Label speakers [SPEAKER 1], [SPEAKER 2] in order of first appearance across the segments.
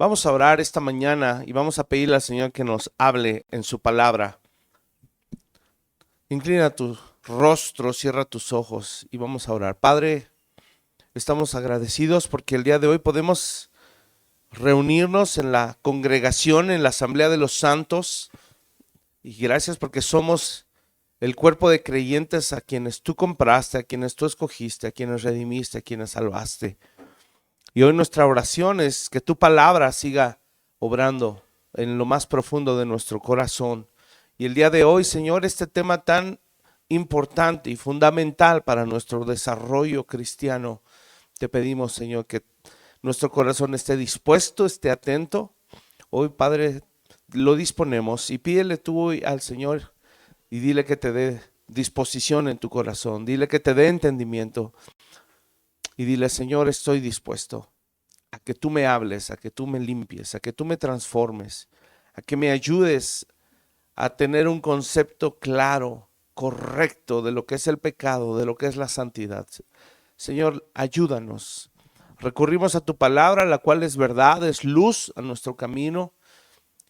[SPEAKER 1] Vamos a orar esta mañana y vamos a pedirle al Señor que nos hable en su palabra. Inclina tu rostro, cierra tus ojos y vamos a orar. Padre, estamos agradecidos porque el día de hoy podemos reunirnos en la congregación, en la asamblea de los santos. Y gracias porque somos el cuerpo de creyentes a quienes tú compraste, a quienes tú escogiste, a quienes redimiste, a quienes salvaste. Y hoy nuestra oración es que tu palabra siga obrando en lo más profundo de nuestro corazón. Y el día de hoy, Señor, este tema tan importante y fundamental para nuestro desarrollo cristiano, te pedimos, Señor, que nuestro corazón esté dispuesto, esté atento. Hoy, Padre, lo disponemos y pídele tú al Señor y dile que te dé disposición en tu corazón, dile que te dé entendimiento y dile, Señor, estoy dispuesto a que tú me hables, a que tú me limpies, a que tú me transformes, a que me ayudes a tener un concepto claro, correcto de lo que es el pecado, de lo que es la santidad. Señor, ayúdanos. Recurrimos a tu palabra, la cual es verdad, es luz a nuestro camino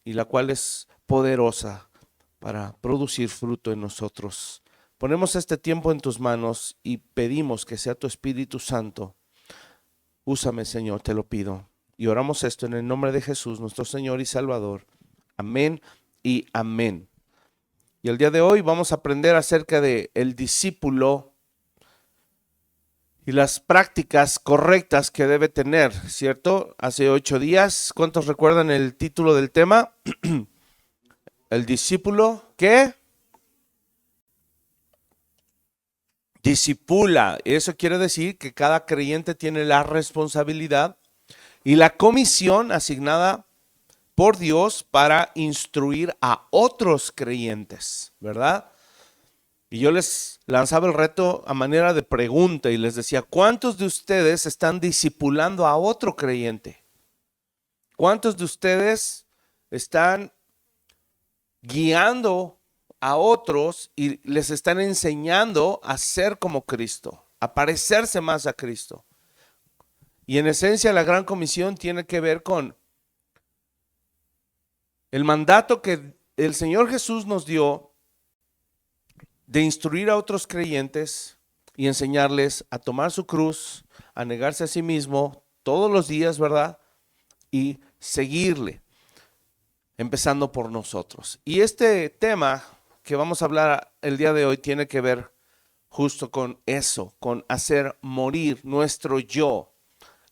[SPEAKER 1] y la cual es poderosa para producir fruto en nosotros. Ponemos este tiempo en tus manos y pedimos que sea tu Espíritu Santo. Úsame, Señor, te lo pido. Y oramos esto en el nombre de Jesús, nuestro Señor y Salvador. Amén y amén. Y el día de hoy vamos a aprender acerca de el discípulo y las prácticas correctas que debe tener, ¿cierto? Hace 8 días, ¿cuántos recuerdan el título del tema? El discípulo, ¿qué? Discipula. Eso quiere decir que cada creyente tiene la responsabilidad y la comisión asignada por Dios para instruir a otros creyentes, ¿verdad? Y yo les lanzaba el reto a manera de pregunta y les decía, ¿cuántos de ustedes están discipulando a otro creyente? ¿Cuántos de ustedes están guiando a otros y les están enseñando a ser como Cristo, a parecerse más a Cristo? Y en esencia la gran comisión tiene que ver con el mandato que el Señor Jesús nos dio de instruir a otros creyentes y enseñarles a tomar su cruz, a negarse a sí mismo todos los días, ¿verdad? Y seguirle, empezando por nosotros. Y este tema que vamos a hablar el día de hoy tiene que ver justo con eso, con hacer morir nuestro yo,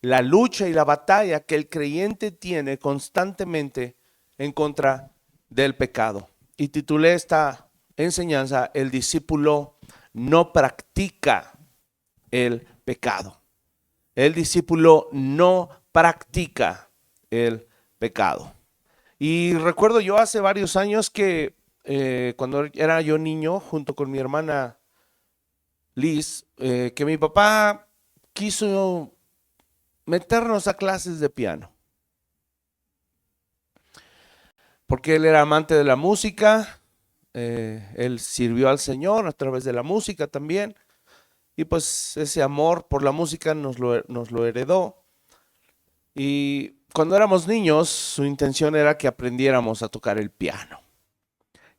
[SPEAKER 1] la lucha y la batalla que el creyente tiene constantemente en contra del pecado. Y titulé esta enseñanza, el discípulo no practica el pecado. El discípulo no practica el pecado. Y recuerdo yo hace varios años que cuando era yo niño, junto con mi hermana Liz, que mi papá quiso meternos a clases de piano. Porque él era amante de la música, él sirvió al Señor a través de la música también, y pues ese amor por la música nos lo heredó. Y cuando éramos niños, su intención era que aprendiéramos a tocar el piano.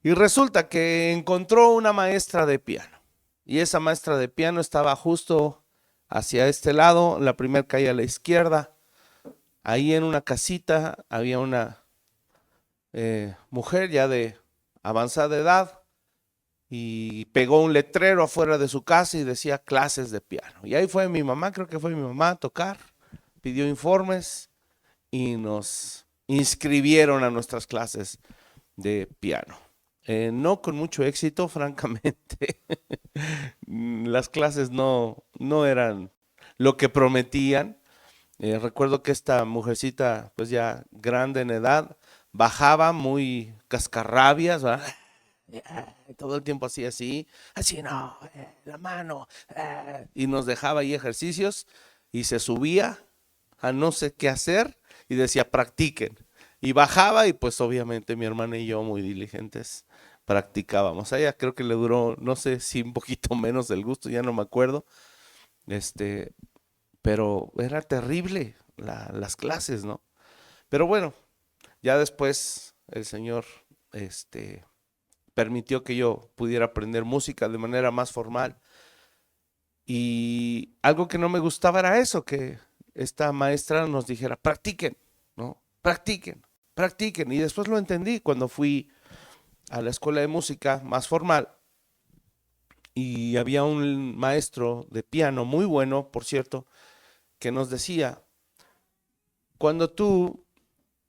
[SPEAKER 1] Y resulta que encontró una maestra de piano. Y esa maestra de piano estaba justo hacia este lado, la primera calle a la izquierda. Ahí en una casita había una mujer ya de avanzada edad y pegó un letrero afuera de su casa y decía clases de piano. Y ahí fue mi mamá, creo que fue mi mamá a tocar, pidió informes y nos inscribieron a nuestras clases de piano. No con mucho éxito, francamente. Las clases no eran lo que prometían. Recuerdo que esta mujercita, pues ya grande en edad, bajaba muy cascarrabias, ¿verdad? Todo el tiempo así, así no, la mano, y nos dejaba ahí ejercicios y se subía a no sé qué hacer y decía practiquen. Y bajaba y pues obviamente mi hermana y yo muy diligentes practicábamos. A ella creo que le duró, no sé si un poquito menos del gusto, ya no me acuerdo, este, pero era terrible las clases, ¿no? Pero bueno, ya después el Señor permitió que yo pudiera aprender música de manera más formal. Y algo que no me gustaba era eso, que esta maestra nos dijera, practiquen, ¿no? Practiquen, practiquen. Y después lo entendí cuando fui a la escuela de música más formal y había un maestro de piano muy bueno, por cierto, que nos decía, cuando tú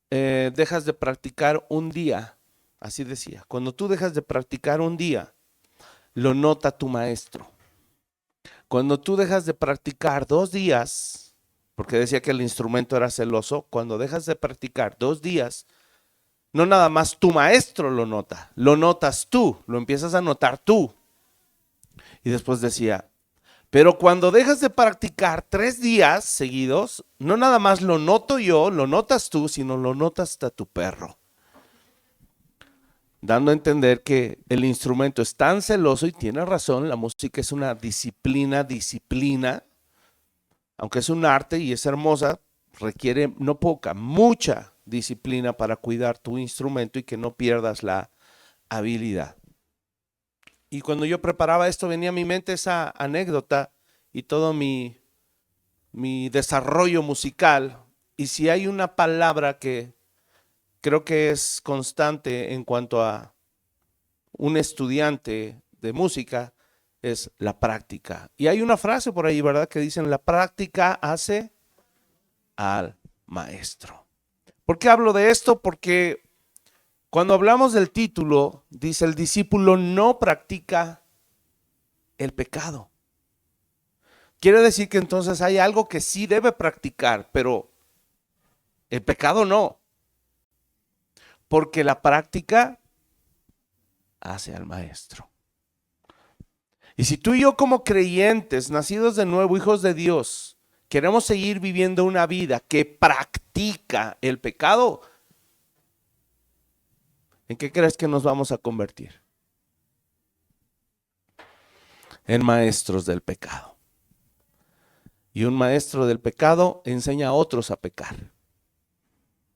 [SPEAKER 1] dejas de practicar un día, así decía, cuando tú dejas de practicar un día, lo nota tu maestro. Cuando tú dejas de practicar 2 días, porque decía que el instrumento era celoso, cuando dejas de practicar 2 días, no nada más tu maestro lo nota, lo notas tú, lo empiezas a notar tú. Y después decía, pero cuando dejas de practicar 3 días seguidos, no nada más lo noto yo, lo notas tú, sino lo notas hasta tu perro. Dando a entender que el instrumento es tan celoso y tiene razón, la música es una disciplina, aunque es un arte y es hermosa, requiere no poca, mucha disciplina para cuidar tu instrumento y que no pierdas la habilidad. Y cuando yo preparaba esto venía a mi mente esa anécdota y todo mi desarrollo musical. Y si hay una palabra que creo que es constante en cuanto a un estudiante de música, es la práctica. Y hay una frase por ahí, ¿verdad? Que dicen, la práctica hace al maestro. ¿Por qué hablo de esto? Porque cuando hablamos del título, dice el discípulo no practica el pecado. Quiere decir que entonces hay algo que sí debe practicar, pero el pecado no. Porque la práctica hace al maestro. Y si tú y yo como creyentes, nacidos de nuevo, hijos de Dios, queremos seguir viviendo una vida que practica el pecado, ¿en qué crees que nos vamos a convertir? En maestros del pecado. Y un maestro del pecado enseña a otros a pecar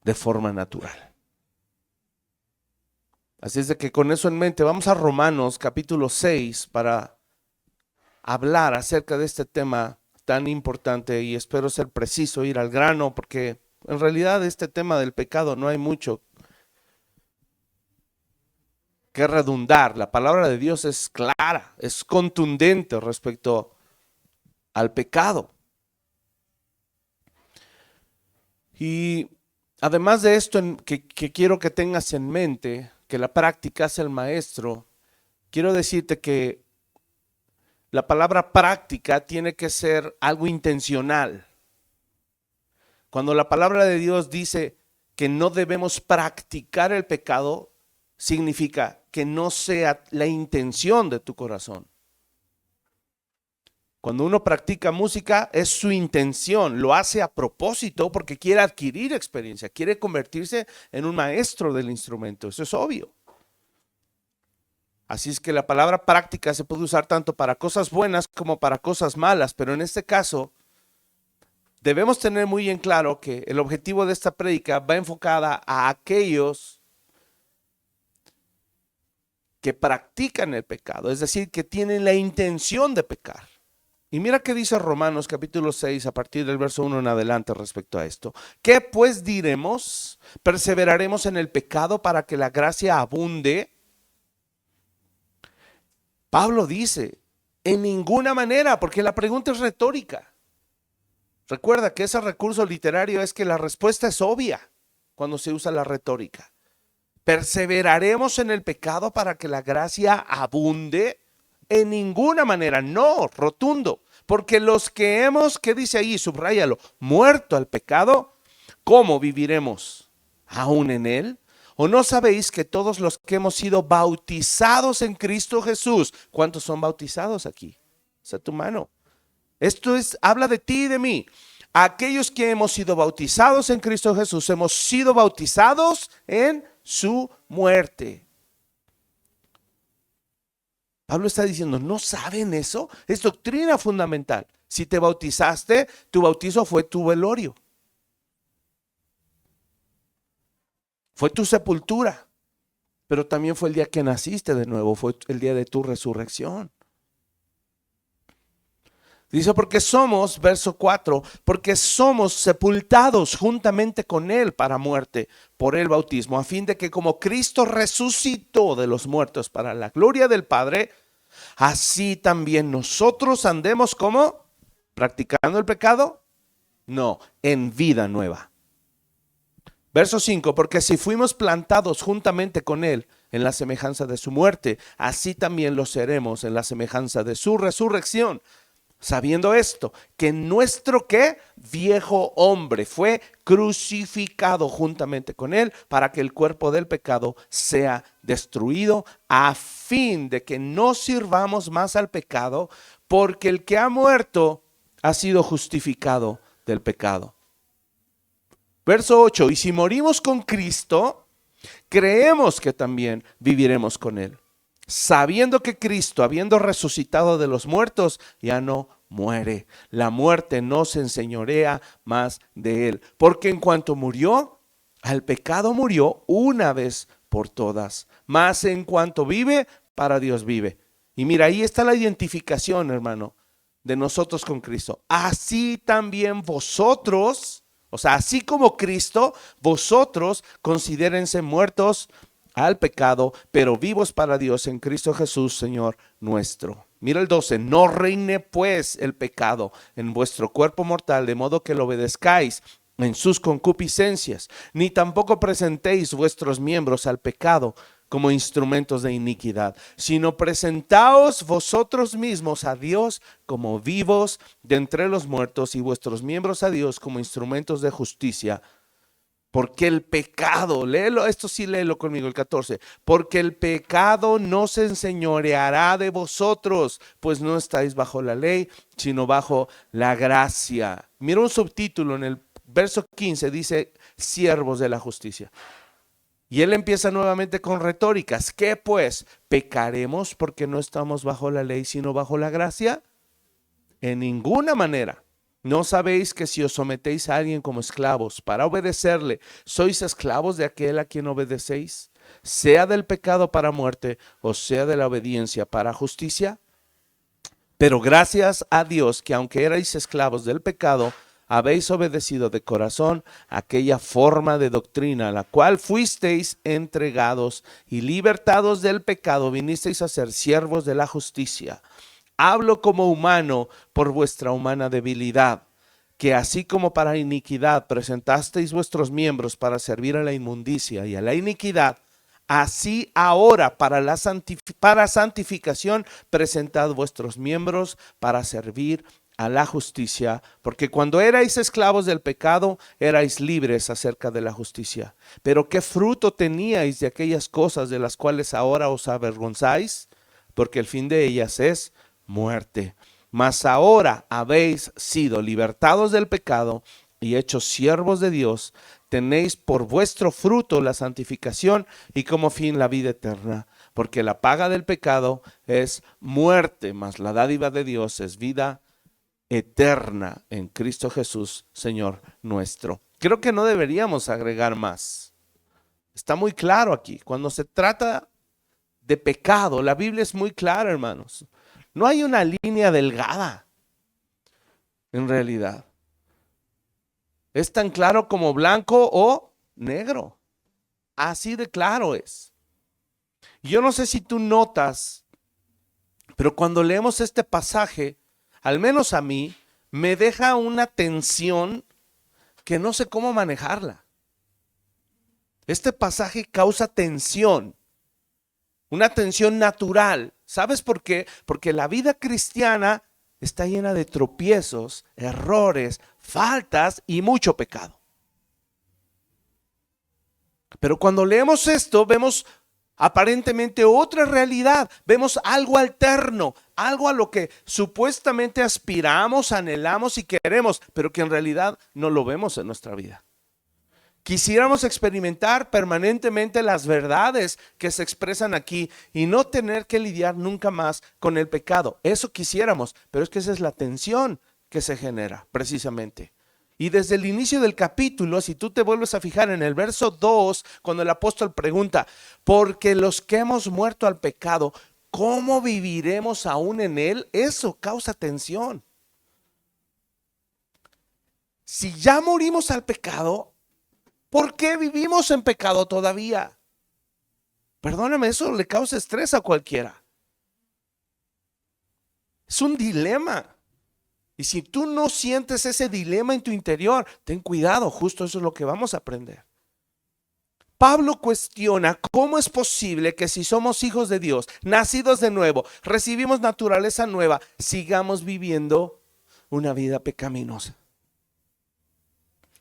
[SPEAKER 1] de forma natural. Así es de que con eso en mente vamos a Romanos capítulo 6 para hablar acerca de este tema tan importante y espero ser preciso, ir al grano, porque en realidad este tema del pecado no hay mucho que redundar. La palabra de Dios es clara, es contundente respecto al pecado. Y además de esto que quiero que tengas en mente, que la práctica es el maestro, quiero decirte que la palabra práctica tiene que ser algo intencional. Cuando la palabra de Dios dice que no debemos practicar el pecado, significa que no sea la intención de tu corazón. Cuando uno practica música es su intención, lo hace a propósito porque quiere adquirir experiencia, quiere convertirse en un maestro del instrumento, eso es obvio. Así es que la palabra práctica se puede usar tanto para cosas buenas como para cosas malas, pero en este caso debemos tener muy en claro que el objetivo de esta prédica va enfocada a aquellos que practican el pecado, es decir, que tienen la intención de pecar. Y mira qué dice Romanos capítulo 6 a partir del verso 1 en adelante respecto a esto. ¿Qué pues diremos? ¿Perseveraremos en el pecado para que la gracia abunde? Pablo dice, en ninguna manera, porque la pregunta es retórica. Recuerda que ese recurso literario es que la respuesta es obvia cuando se usa la retórica. ¿Perseveraremos en el pecado para que la gracia abunde? En ninguna manera, no, rotundo. Porque los que hemos, ¿qué dice ahí? Subráyalo, muerto al pecado, ¿cómo viviremos? ¿Aún en él? ¿O no sabéis que todos los que hemos sido bautizados en Cristo Jesús, ¿cuántos son bautizados aquí? O sea, tu mano. Esto habla de ti y de mí. Aquellos que hemos sido bautizados en Cristo Jesús, hemos sido bautizados en su muerte. Pablo está diciendo, ¿no saben eso? Es doctrina fundamental. Si te bautizaste, tu bautizo fue tu velorio. fue tu sepultura, pero también fue el día que naciste de nuevo, fue el día de tu resurrección. Dice, porque somos, verso 4, porque somos sepultados juntamente con Él para muerte por el bautismo, a fin de que como Cristo resucitó de los muertos para la gloria del Padre, así también nosotros andemos como practicando el pecado, no, en vida nueva. Verso 5, porque si fuimos plantados juntamente con Él en la semejanza de su muerte, así también lo seremos en la semejanza de su resurrección. Sabiendo esto, que nuestro ¿qué? Viejo hombre fue crucificado juntamente con Él para que el cuerpo del pecado sea destruido, a fin de que no sirvamos más al pecado, porque el que ha muerto ha sido justificado del pecado. Verso 8, y si morimos con Cristo, creemos que también viviremos con Él, sabiendo que Cristo, habiendo resucitado de los muertos, ya no muere. La muerte no se enseñorea más de Él, porque en cuanto murió, al pecado murió una vez por todas, mas en cuanto vive, para Dios vive. Y mira, ahí está la identificación, hermano, de nosotros con Cristo. Así también vosotros, o sea, así como Cristo, vosotros considérense muertos al pecado, pero vivos para Dios en Cristo Jesús, Señor nuestro. Mira el 12, no reine pues el pecado en vuestro cuerpo mortal, de modo que lo obedezcáis en sus concupiscencias, ni tampoco presentéis vuestros miembros al pecado como instrumentos de iniquidad, sino presentaos vosotros mismos a Dios como vivos de entre los muertos y vuestros miembros a Dios como instrumentos de justicia. Porque el pecado, léelo, esto sí léelo conmigo, el 14. Porque el pecado no se enseñoreará de vosotros, pues no estáis bajo la ley, sino bajo la gracia. Mira un subtítulo en el verso 15, dice, siervos de la justicia. Y él empieza nuevamente con retóricas. ¿Qué pues? ¿Pecaremos porque no estamos bajo la ley, sino bajo la gracia? En ninguna manera. ¿No sabéis que si os sometéis a alguien como esclavos para obedecerle, sois esclavos de aquel a quien obedecéis? Sea del pecado para muerte o sea de la obediencia para justicia. Pero gracias a Dios que aunque erais esclavos del pecado, habéis obedecido de corazón aquella forma de doctrina a la cual fuisteis entregados y libertados del pecado, vinisteis a ser siervos de la justicia. Hablo como humano por vuestra humana debilidad, que así como para iniquidad presentasteis vuestros miembros para servir a la inmundicia y a la iniquidad, así ahora para santificación presentad vuestros miembros para servir a la justicia, porque cuando erais esclavos del pecado, erais libres acerca de la justicia. Pero ¿qué fruto teníais de aquellas cosas de las cuales ahora os avergonzáis? Porque el fin de ellas es muerte. Mas ahora habéis sido libertados del pecado y hechos siervos de Dios, tenéis por vuestro fruto la santificación y como fin la vida eterna, porque la paga del pecado es muerte, mas la dádiva de Dios es vida eterna en Cristo Jesús, Señor nuestro. Creo que no deberíamos agregar más. Está muy claro aquí. Cuando se trata de pecado, la Biblia es muy clara, hermanos. No hay una línea delgada, en realidad. Es tan claro como blanco o negro. Así de claro es. Yo no sé si tú notas, pero cuando leemos este pasaje, al menos a mí, me deja una tensión que no sé cómo manejarla. Este pasaje causa tensión, una tensión natural. ¿Sabes por qué? Porque la vida cristiana está llena de tropiezos, errores, faltas y mucho pecado. Pero cuando leemos esto, vemos aparentemente otra realidad, vemos algo alterno, algo a lo que supuestamente aspiramos, anhelamos y queremos, pero que en realidad no lo vemos en nuestra vida. Quisiéramos experimentar permanentemente las verdades que se expresan aquí y no tener que lidiar nunca más con el pecado. Eso quisiéramos, pero es que esa es la tensión que se genera precisamente. Y desde el inicio del capítulo, si tú te vuelves a fijar en el verso 2, cuando el apóstol pregunta, porque los que hemos muerto al pecado, ¿cómo viviremos aún en él? Eso causa tensión. Si ya morimos al pecado, ¿por qué vivimos en pecado todavía? Perdóname, eso le causa estrés a cualquiera. Es un dilema. Y si tú no sientes ese dilema en tu interior, ten cuidado, justo eso es lo que vamos a aprender. Pablo cuestiona cómo es posible que si somos hijos de Dios, nacidos de nuevo, recibimos naturaleza nueva, sigamos viviendo una vida pecaminosa.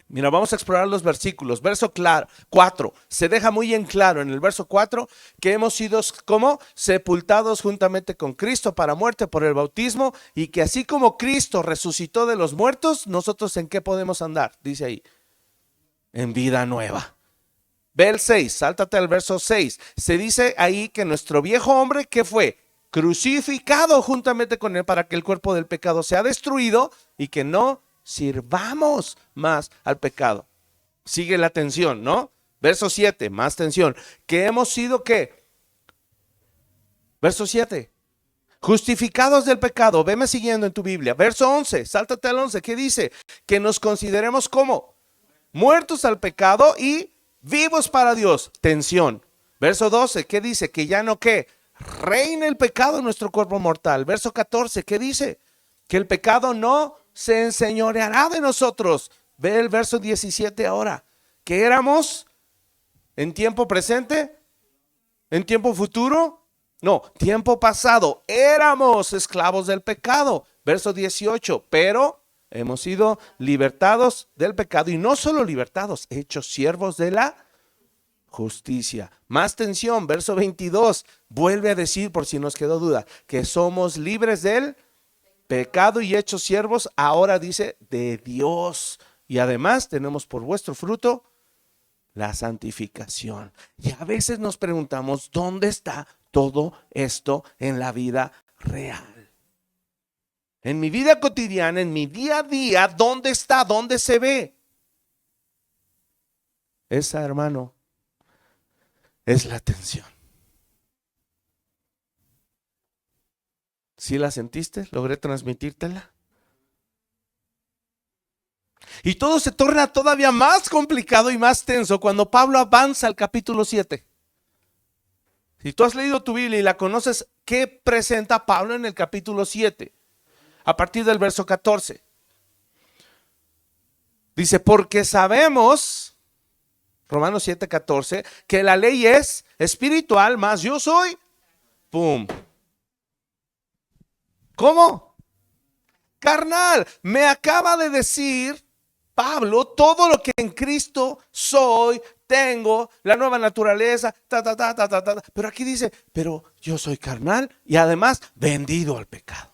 [SPEAKER 1] Mira, vamos a explorar los versículos. Verso 4, se deja muy en claro en el verso 4 que hemos sido como sepultados juntamente con Cristo para muerte por el bautismo, y que así como Cristo resucitó de los muertos, nosotros ¿en qué podemos andar? Dice ahí, en vida nueva. Ve el 6, sáltate al verso 6. Se dice ahí que nuestro viejo hombre, ¿qué fue? Crucificado juntamente con él para que el cuerpo del pecado sea destruido y que no sirvamos más al pecado. Sigue la tensión, ¿no? Verso 7, más tensión. Que hemos sido, ¿qué? Verso 7. Justificados del pecado. Veme siguiendo en tu Biblia. Verso 11, sáltate al 11. ¿Qué dice? Que nos consideremos como muertos al pecado y vivos para Dios. Tensión. Verso 12, ¿qué dice? Que ya no, ¿qué? Reina el pecado en nuestro cuerpo mortal. Verso 14, ¿qué dice? Que el pecado no se enseñoreará de nosotros. Ve el verso 17 ahora. ¿Que éramos en tiempo presente? ¿En tiempo futuro? No, tiempo pasado. Éramos esclavos del pecado. Verso 18. Pero hemos sido libertados del pecado, y no solo libertados, hechos siervos de la justicia. Más tensión. Verso 22. Vuelve a decir, por si nos quedó duda, que somos libres del pecado y hechos siervos, ahora dice, de Dios. Y además tenemos por vuestro fruto la santificación. Y a veces nos preguntamos, ¿dónde está todo esto en la vida real? En mi vida cotidiana, en mi día a día, ¿dónde está? ¿Dónde se ve? Esa, hermano, es la tensión. ¿Sí la sentiste? ¿Logré transmitírtela? Y todo se torna todavía más complicado y más tenso cuando Pablo avanza al capítulo 7. Si tú has leído tu Biblia y la conoces, ¿qué presenta Pablo en el capítulo 7? A partir del verso 14. Dice, porque sabemos, Romanos 7:14, que la ley es espiritual, mas yo soy, ¡pum! ¿Cómo? Carnal. Me acaba de decir Pablo todo lo que en Cristo soy, tengo, la nueva naturaleza, pero aquí dice, pero yo soy carnal y además vendido al pecado.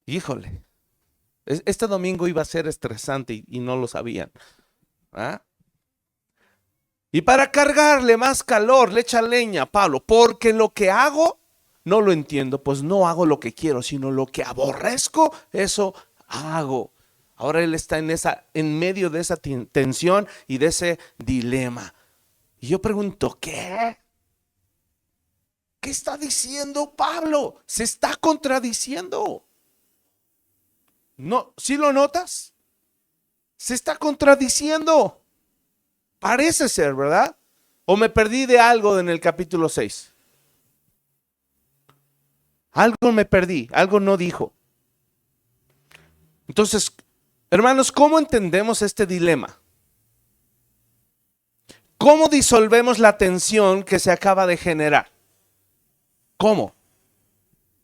[SPEAKER 1] Híjole, este domingo iba a ser estresante y no lo sabían. ¿Ah? Y para cargarle más calor, le echa leña a Pablo, porque lo que hago no lo entiendo, pues no hago lo que quiero, sino lo que aborrezco, eso hago. Ahora él está en medio de esa tensión y de ese dilema. Y yo pregunto, ¿qué? ¿Qué está diciendo Pablo? Se está contradiciendo. ¿No? ¿Sí lo notas? Se está contradiciendo. Parece ser, ¿verdad? ¿O me perdí de algo en el capítulo 6? Algo me perdí, algo no dijo. Entonces, hermanos, ¿cómo entendemos este dilema? ¿Cómo disolvemos la tensión que se acaba de generar? ¿Cómo?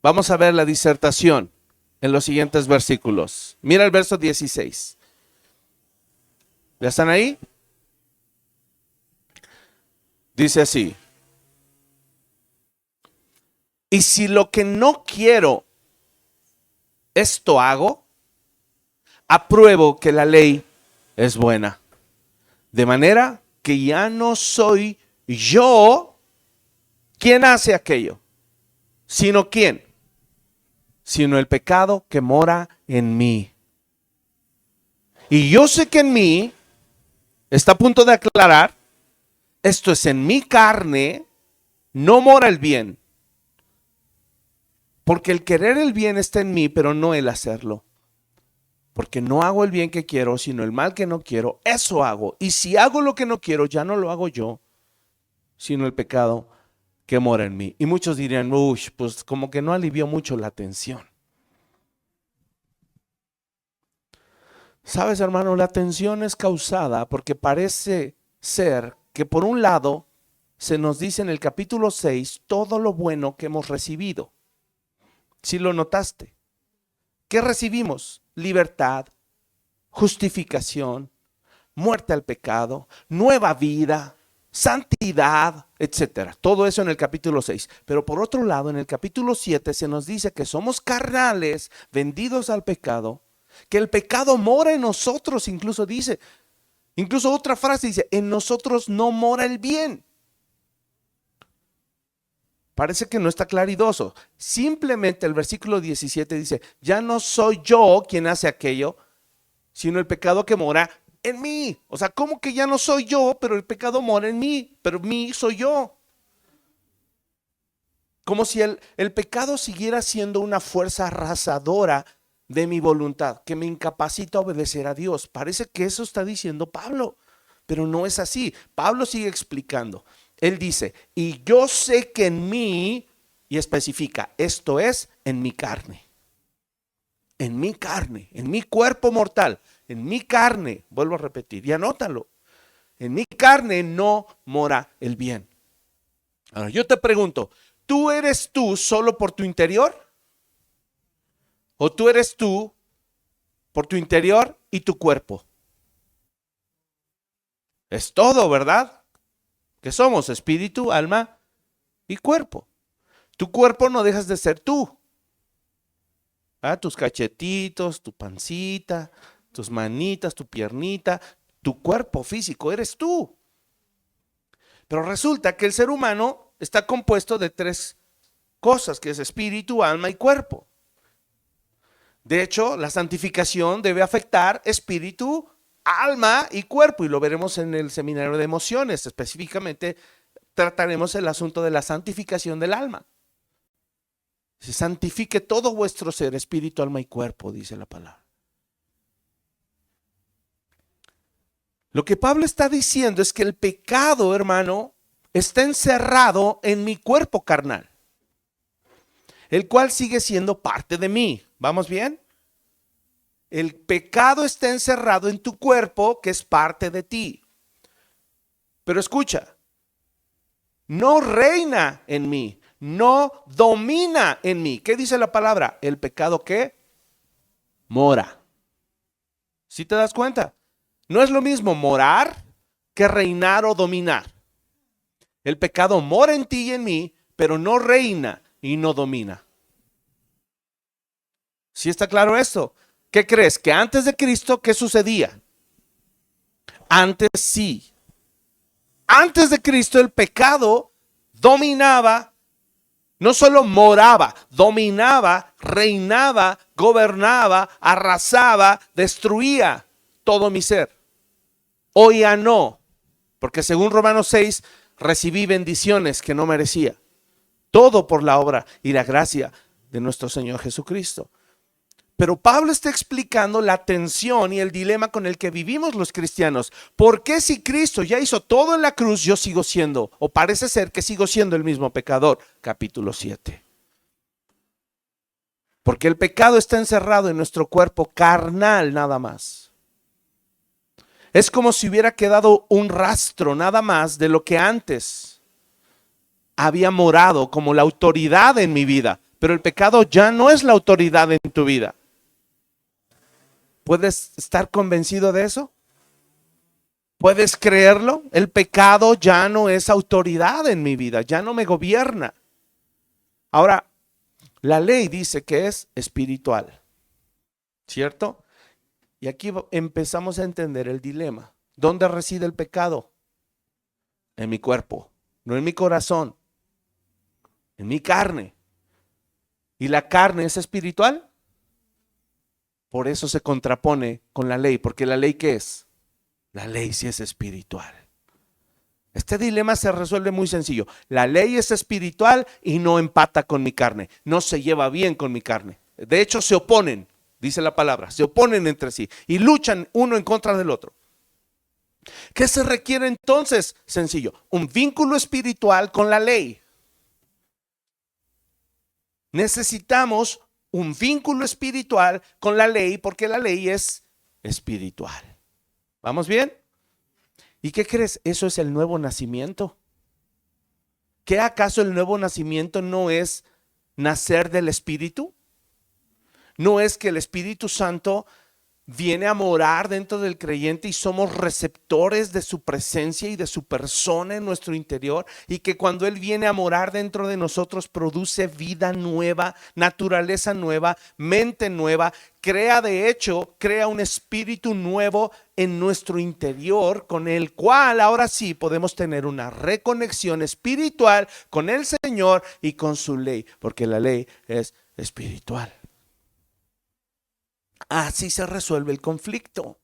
[SPEAKER 1] Vamos a ver la disertación en los siguientes versículos. Mira el verso 16. ¿Ya están ahí? Dice así. Y si lo que no quiero, esto hago, apruebo que la ley es buena. De manera que ya no soy yo quien hace aquello, sino quién, sino el pecado que mora en mí. Y yo sé que en mí, está a punto de aclarar, esto es en mi carne, no mora el bien. Porque el querer el bien está en mí, pero no el hacerlo. Porque no hago el bien que quiero, sino el mal que no quiero, eso hago. Y si hago lo que no quiero, ya no lo hago yo, sino el pecado que mora en mí. Y muchos dirían, uy, pues como que no alivió mucho la tensión. Sabes, hermano, la tensión es causada porque parece ser que por un lado se nos dice en el capítulo 6 todo lo bueno que hemos recibido. Si lo notaste, ¿qué recibimos? Libertad, justificación, muerte al pecado, nueva vida, santidad, etcétera. Todo eso en el capítulo 6. Pero por otro lado, en el capítulo 7 se nos dice que somos carnales, vendidos al pecado, que el pecado mora en nosotros, incluso otra frase dice, en nosotros no mora el bien. Parece que no está claridoso. Simplemente el versículo 17 dice, ya no soy yo quien hace aquello, sino el pecado que mora en mí. O sea, ¿cómo que ya no soy yo, pero el pecado mora en mí? Pero mí soy yo. Como si el pecado siguiera siendo una fuerza arrasadora de mi voluntad, que me incapacita a obedecer a Dios. Parece que eso está diciendo Pablo, pero no es así. Pablo sigue explicando. Él dice, y yo sé que en mí, y especifica, esto es en mi carne. En mi cuerpo mortal, en mi carne, vuelvo a repetir, y anótalo, en mi carne no mora el bien. Ahora yo te pregunto, ¿tú eres tú solo por tu interior? ¿O tú eres tú por tu interior y tu cuerpo? Es todo, ¿verdad? Que somos espíritu, alma y cuerpo. Tu cuerpo no dejas de ser tú. ¿Ah? Tus cachetitos, tu pancita, tus manitas, tu piernita, tu cuerpo físico, eres tú. Pero resulta que el ser humano está compuesto de tres cosas, que es espíritu, alma y cuerpo. De hecho, la santificación debe afectar espíritu, alma y cuerpo, y lo veremos en el seminario de emociones. Específicamente trataremos el asunto de la santificación del alma. Se santifique todo vuestro ser, espíritu, alma y cuerpo, dice la palabra. Lo que Pablo está diciendo es que el pecado, hermano, está encerrado en mi cuerpo carnal, el cual sigue siendo parte de mí. ¿Vamos bien? El pecado está encerrado en tu cuerpo, que es parte de ti. Pero escucha, no reina en mí, no domina en mí. ¿Qué dice la palabra? El pecado que mora. ¿Sí te das cuenta? No es lo mismo morar que reinar o dominar. El pecado mora en ti y en mí, pero no reina y no domina. ¿Sí está claro esto? ¿Qué crees? Que antes de Cristo, ¿qué sucedía? Antes sí. Antes de Cristo el pecado dominaba, no solo moraba, dominaba, reinaba, gobernaba, arrasaba, destruía todo mi ser. Hoy ya no, porque según Romanos 6 recibí bendiciones que no merecía. Todo por la obra y la gracia de nuestro Señor Jesucristo. Pero Pablo está explicando la tensión y el dilema con el que vivimos los cristianos. ¿Por qué si Cristo ya hizo todo en la cruz, yo sigo siendo, o parece ser que sigo siendo el mismo pecador? Capítulo 7. Porque el pecado está encerrado en nuestro cuerpo carnal nada más. Es como si hubiera quedado un rastro nada más de lo que antes había morado como la autoridad en mi vida. Pero el pecado ya no es la autoridad en tu vida. ¿Puedes estar convencido de eso? ¿Puedes creerlo? El pecado ya no es autoridad en mi vida, ya no me gobierna. Ahora, la ley dice que es espiritual, ¿cierto? Y aquí empezamos a entender el dilema. ¿Dónde reside el pecado? En mi cuerpo, no en mi corazón, en mi carne. ¿Y la carne es espiritual? Por eso se contrapone con la ley, porque la ley, ¿qué es? La ley sí es espiritual. Este dilema se resuelve muy sencillo. La ley es espiritual y no empata con mi carne, no se lleva bien con mi carne. De hecho, se oponen, dice la palabra, se oponen entre sí y luchan uno en contra del otro. ¿Qué se requiere entonces? Sencillo, un vínculo espiritual con la ley. Necesitamos un vínculo espiritual con la ley porque la ley es espiritual. ¿Vamos bien? ¿Y qué crees? Eso es el nuevo nacimiento. ¿Qué acaso el nuevo nacimiento no es nacer del Espíritu? ¿No es que el Espíritu Santo viene a morar dentro del creyente y somos receptores de su presencia y de su persona en nuestro interior, y que cuando Él viene a morar dentro de nosotros produce vida nueva, naturaleza nueva, mente nueva, crea un espíritu nuevo en nuestro interior, con el cual ahora sí podemos tener una reconexión espiritual con el Señor y con su ley, porque la ley es espiritual? Así se resuelve el conflicto.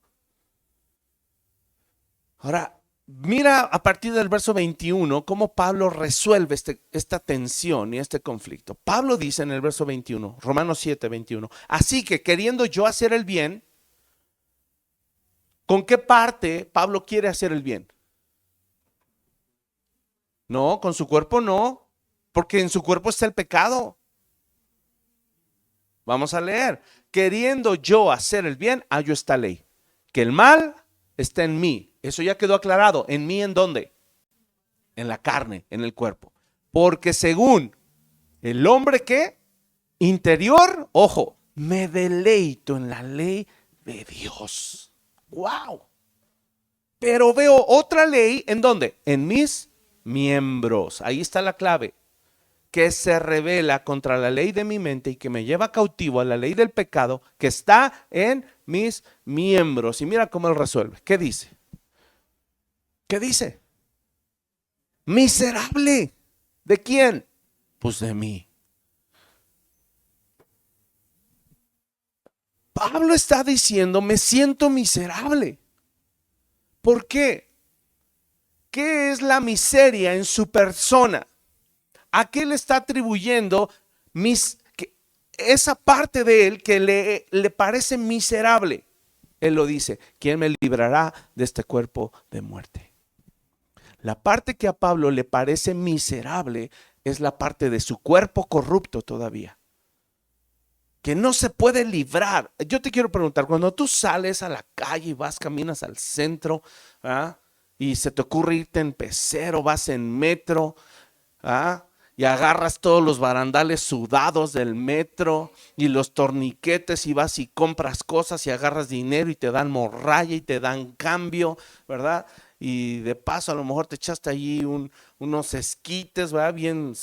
[SPEAKER 1] Ahora, mira a partir del verso 21 cómo Pablo resuelve esta tensión y este conflicto. Pablo dice en el verso 21, Romanos 7, 21, así que queriendo yo hacer el bien, ¿con qué parte Pablo quiere hacer el bien? No, con su cuerpo no, porque en su cuerpo está el pecado. Vamos a leer. Queriendo yo hacer el bien, hallo esta ley, que el mal está en mí. Eso ya quedó aclarado. ¿En mí en dónde? En la carne, en el cuerpo. Porque según el hombre que interior, ojo, me deleito en la ley de Dios. ¡Wow! Pero veo otra ley, ¿en dónde? En mis miembros. Ahí está la clave. Que se revela contra la ley de mi mente y que me lleva cautivo a la ley del pecado que está en mis miembros. Y mira cómo él resuelve. ¿Qué dice? ¿Qué dice? Miserable. ¿De quién? Pues de mí. Pablo está diciendo, me siento miserable. ¿Por qué? ¿Qué es la miseria en su persona? ¿A qué le está atribuyendo esa parte de él que le parece miserable? Él lo dice, ¿quién me librará de este cuerpo de muerte? La parte que a Pablo le parece miserable es la parte de su cuerpo corrupto todavía, que no se puede librar. Yo te quiero preguntar, cuando tú sales a la calle y caminas al centro, ¿ah? Y se te ocurre irte en pecero, vas en metro, ¿ah? Y agarras todos los barandales sudados del metro y los torniquetes y vas y compras cosas y agarras dinero y te dan morralla y te dan cambio, ¿verdad? Y de paso a lo mejor te echaste allí unos esquites, ¿verdad? Bien,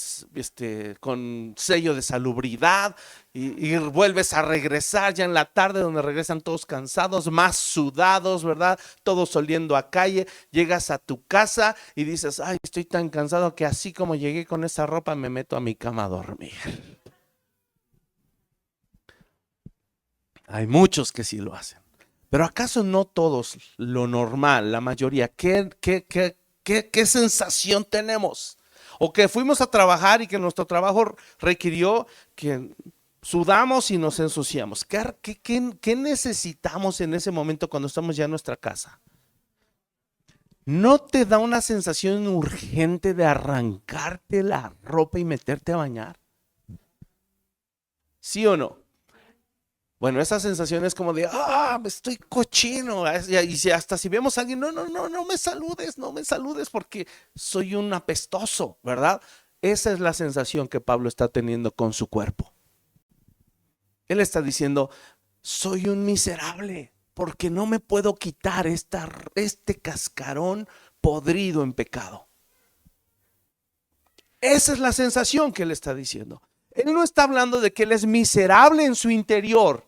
[SPEAKER 1] con sello de salubridad y vuelves a regresar ya en la tarde, donde regresan todos cansados, más sudados, ¿verdad? Todos oliendo a calle. Llegas a tu casa y dices, ay, estoy tan cansado que así como llegué con esa ropa me meto a mi cama a dormir. Hay muchos que sí lo hacen. Pero ¿acaso no todos, lo normal, la mayoría, qué sensación tenemos? O que fuimos a trabajar y que nuestro trabajo requirió que sudamos y nos ensuciamos. ¿Qué necesitamos en ese momento cuando estamos ya en nuestra casa? ¿No te da una sensación urgente de arrancarte la ropa y meterte a bañar? ¿Sí o no? Bueno, esa sensación es como de, estoy cochino. Y hasta si vemos a alguien, no me saludes porque soy un apestoso, ¿verdad? Esa es la sensación que Pablo está teniendo con su cuerpo. Él está diciendo, soy un miserable porque no me puedo quitar este cascarón podrido en pecado. Esa es la sensación que él está diciendo. Él no está hablando de que él es miserable en su interior,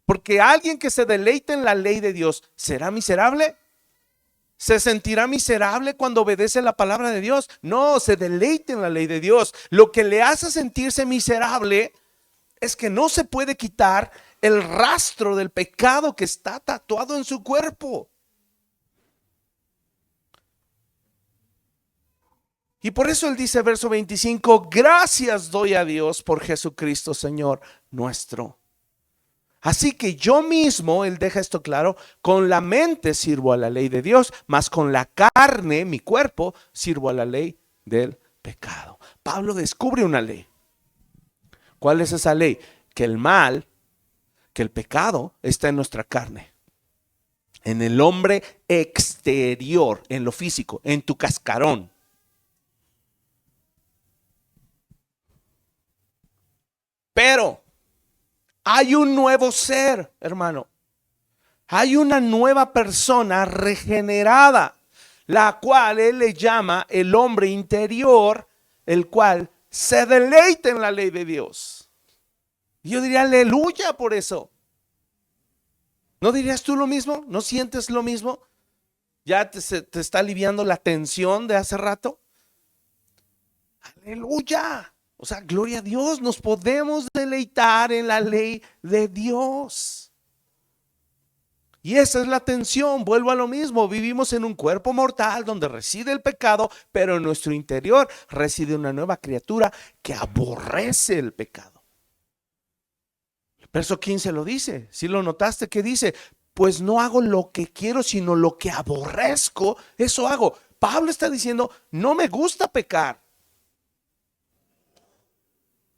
[SPEAKER 1] porque alguien que se deleita en la ley de Dios, ¿será miserable? ¿Se sentirá miserable cuando obedece la palabra de Dios? No, se deleita en la ley de Dios. Lo que le hace sentirse miserable es que no se puede quitar el rastro del pecado que está tatuado en su cuerpo. Y por eso él dice, verso 25, gracias doy a Dios por Jesucristo, Señor nuestro. Así que yo mismo, él deja esto claro, con la mente sirvo a la ley de Dios, mas con la carne, mi cuerpo, sirvo a la ley del pecado. Pablo descubre una ley. ¿Cuál es esa ley? Que el mal, que el pecado está en nuestra carne, en el hombre exterior, en lo físico, en tu cascarón. Pero hay un nuevo ser, hermano. Hay una nueva persona regenerada, la cual él le llama el hombre interior, el cual se deleita en la ley de Dios. Yo diría aleluya por eso. ¿No dirías tú lo mismo? ¿No sientes lo mismo? ¿Ya te está aliviando la tensión de hace rato? Aleluya. O sea, gloria a Dios, nos podemos deleitar en la ley de Dios. Y esa es la tensión, vuelvo a lo mismo, vivimos en un cuerpo mortal donde reside el pecado, pero en nuestro interior reside una nueva criatura que aborrece el pecado. El verso 15 lo dice, si lo notaste, ¿qué dice? Pues no hago lo que quiero, sino lo que aborrezco, eso hago. Pablo está diciendo, no me gusta pecar.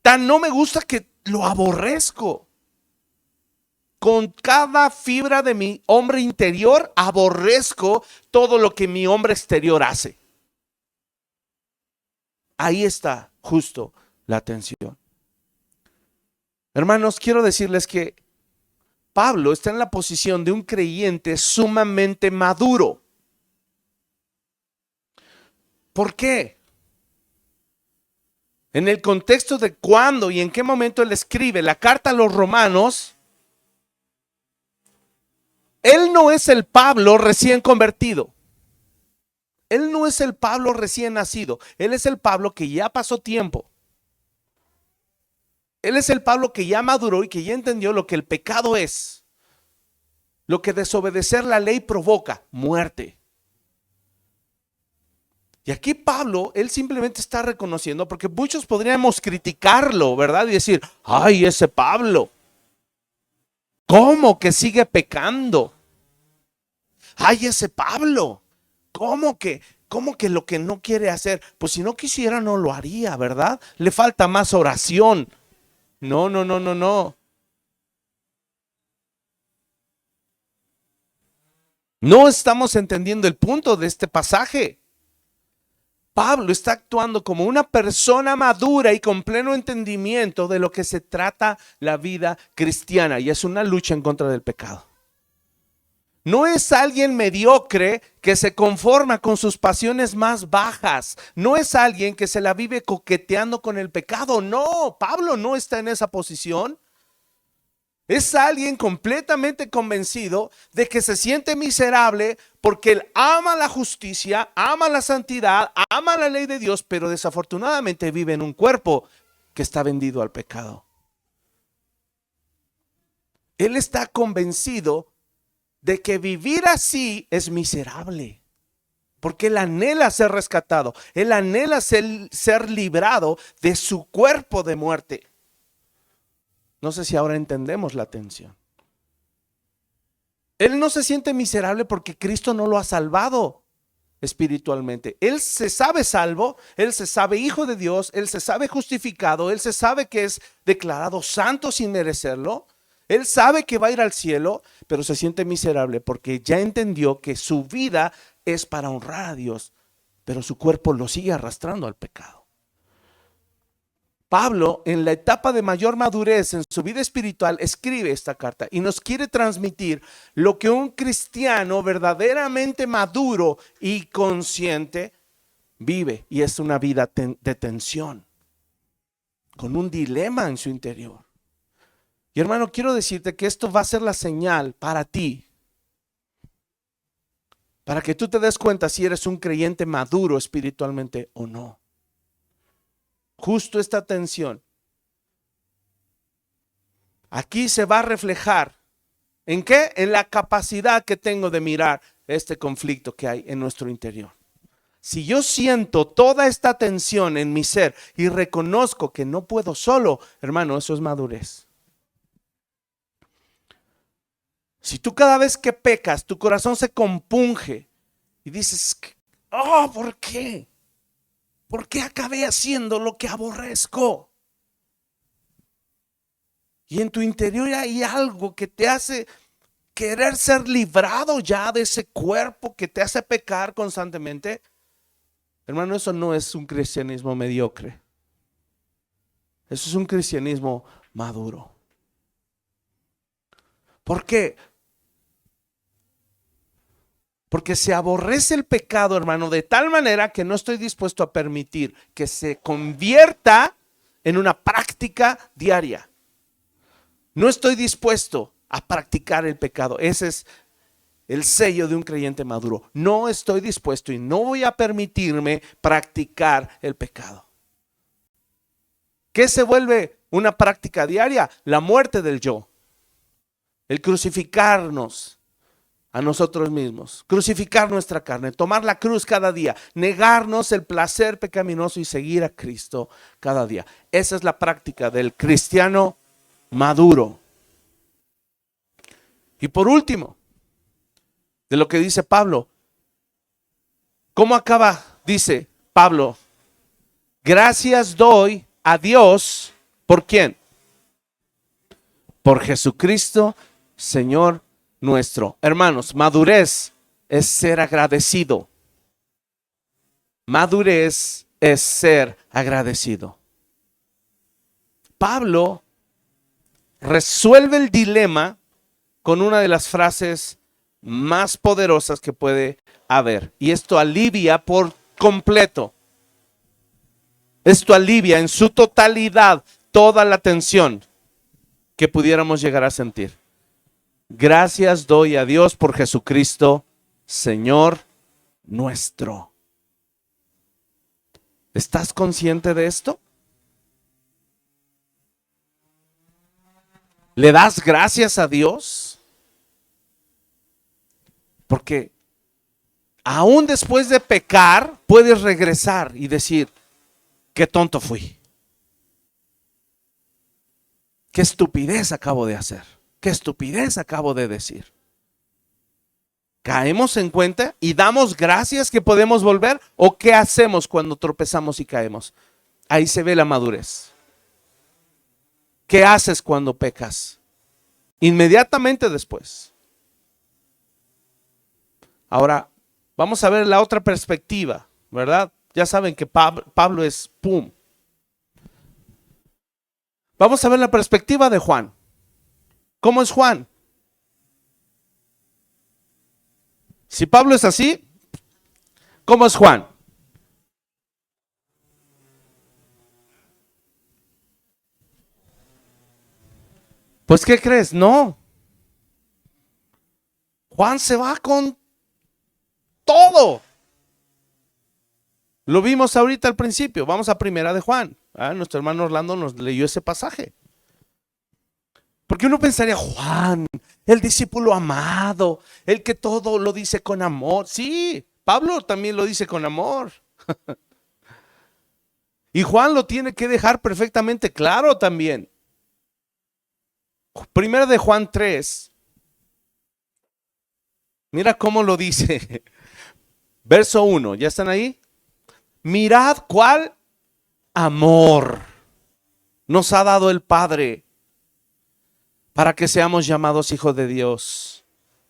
[SPEAKER 1] Tan no me gusta que lo aborrezco. Con cada fibra de mi hombre interior aborrezco todo lo que mi hombre exterior hace. Ahí está justo la tensión. Hermanos, quiero decirles que Pablo está en la posición de un creyente sumamente maduro. ¿Por qué? En el contexto de cuándo y en qué momento él escribe la carta a los romanos, él no es el Pablo recién convertido. Él no es el Pablo recién nacido. Él es el Pablo que ya pasó tiempo. Él es el Pablo que ya maduró y que ya entendió lo que el pecado es. Lo que desobedecer la ley provoca, muerte. Y aquí Pablo, él simplemente está reconociendo, porque muchos podríamos criticarlo, ¿verdad? Y decir, ay, ese Pablo, ¿cómo que sigue pecando? Ay, ese Pablo, ¿cómo que lo que no quiere hacer? Pues si no quisiera no lo haría, ¿verdad? Le falta más oración. No, no, no, no, no. No estamos entendiendo el punto de este pasaje. Pablo está actuando como una persona madura y con pleno entendimiento de lo que se trata la vida cristiana, y es una lucha en contra del pecado. No es alguien mediocre que se conforma con sus pasiones más bajas. No es alguien que se la vive coqueteando con el pecado. No, Pablo no está en esa posición. Es alguien completamente convencido de que se siente miserable porque él ama la justicia, ama la santidad, ama la ley de Dios, pero desafortunadamente vive en un cuerpo que está vendido al pecado. Él está convencido de que vivir así es miserable, porque él anhela ser rescatado, él anhela ser librado de su cuerpo de muerte. No sé si ahora entendemos la tensión. Él no se siente miserable porque Cristo no lo ha salvado espiritualmente. Él se sabe salvo, él se sabe hijo de Dios, él se sabe justificado, él se sabe que es declarado santo sin merecerlo. Él sabe que va a ir al cielo, pero se siente miserable porque ya entendió que su vida es para honrar a Dios, pero su cuerpo lo sigue arrastrando al pecado. Pablo, en la etapa de mayor madurez en su vida espiritual, escribe esta carta y nos quiere transmitir lo que un cristiano verdaderamente maduro y consciente vive, y es una vida de tensión, con un dilema en su interior. Y hermano, quiero decirte que esto va a ser la señal para ti, para que tú te des cuenta si eres un creyente maduro espiritualmente o no. Justo esta tensión Aquí se va a reflejar. ¿En qué? En la capacidad que tengo de mirar este conflicto que hay en nuestro interior. Si yo siento toda esta tensión en mi ser y reconozco que no puedo solo, hermano, eso es madurez. Si tú cada vez que pecas, tu corazón se compunge y dices, oh, ¿por qué? ¿Por qué acabé haciendo lo que aborrezco? Y en tu interior hay algo que te hace querer ser librado ya de ese cuerpo que te hace pecar constantemente. Hermano, eso no es un cristianismo mediocre. Eso es un cristianismo maduro. ¿Por qué? Porque se aborrece el pecado, hermano, de tal manera que no estoy dispuesto a permitir que se convierta en una práctica diaria. No estoy dispuesto a practicar el pecado. Ese es el sello de un creyente maduro. No estoy dispuesto y no voy a permitirme practicar el pecado. ¿Qué se vuelve una práctica diaria? La muerte del yo. El crucificarnos a nosotros mismos, crucificar nuestra carne, tomar la cruz cada día, negarnos el placer pecaminoso y seguir a Cristo cada día. Esa es la práctica del cristiano maduro. Y por último, de lo que dice Pablo, ¿cómo acaba? Dice Pablo, gracias doy a Dios, ¿por quién? Por Jesucristo, Señor nuestro. Hermanos, madurez es ser agradecido. Madurez es ser agradecido. Pablo resuelve el dilema con una de las frases más poderosas que puede haber. Y esto alivia por completo. Esto alivia en su totalidad toda la tensión que pudiéramos llegar a sentir. Gracias doy a Dios por Jesucristo, Señor nuestro. ¿Estás consciente de esto? ¿Le das gracias a Dios? Porque aún después de pecar, puedes regresar y decir, qué tonto fui. Qué estupidez acabo de hacer. Qué estupidez acabo de decir. ¿Caemos en cuenta y damos gracias que podemos volver? ¿O qué hacemos cuando tropezamos y caemos? Ahí se ve la madurez. ¿Qué haces cuando pecas? Inmediatamente después. Ahora, vamos a ver la otra perspectiva, ¿verdad? Ya saben que Pablo es pum. Vamos a ver la perspectiva de Juan. ¿Cómo es Juan? Si Pablo es así, ¿cómo es Juan? Pues, ¿qué crees? No. Juan se va con todo. Lo vimos ahorita al principio. Vamos a primera de Juan. Nuestro hermano Orlando nos leyó ese pasaje. Porque uno pensaría, Juan, el discípulo amado, el que todo lo dice con amor. Sí, Pablo también lo dice con amor. Y Juan lo tiene que dejar perfectamente claro también. Primera de Juan 3. Mira cómo lo dice. Verso 1, ¿ya están ahí? Mirad cuál amor nos ha dado el Padre para que seamos llamados hijos de Dios.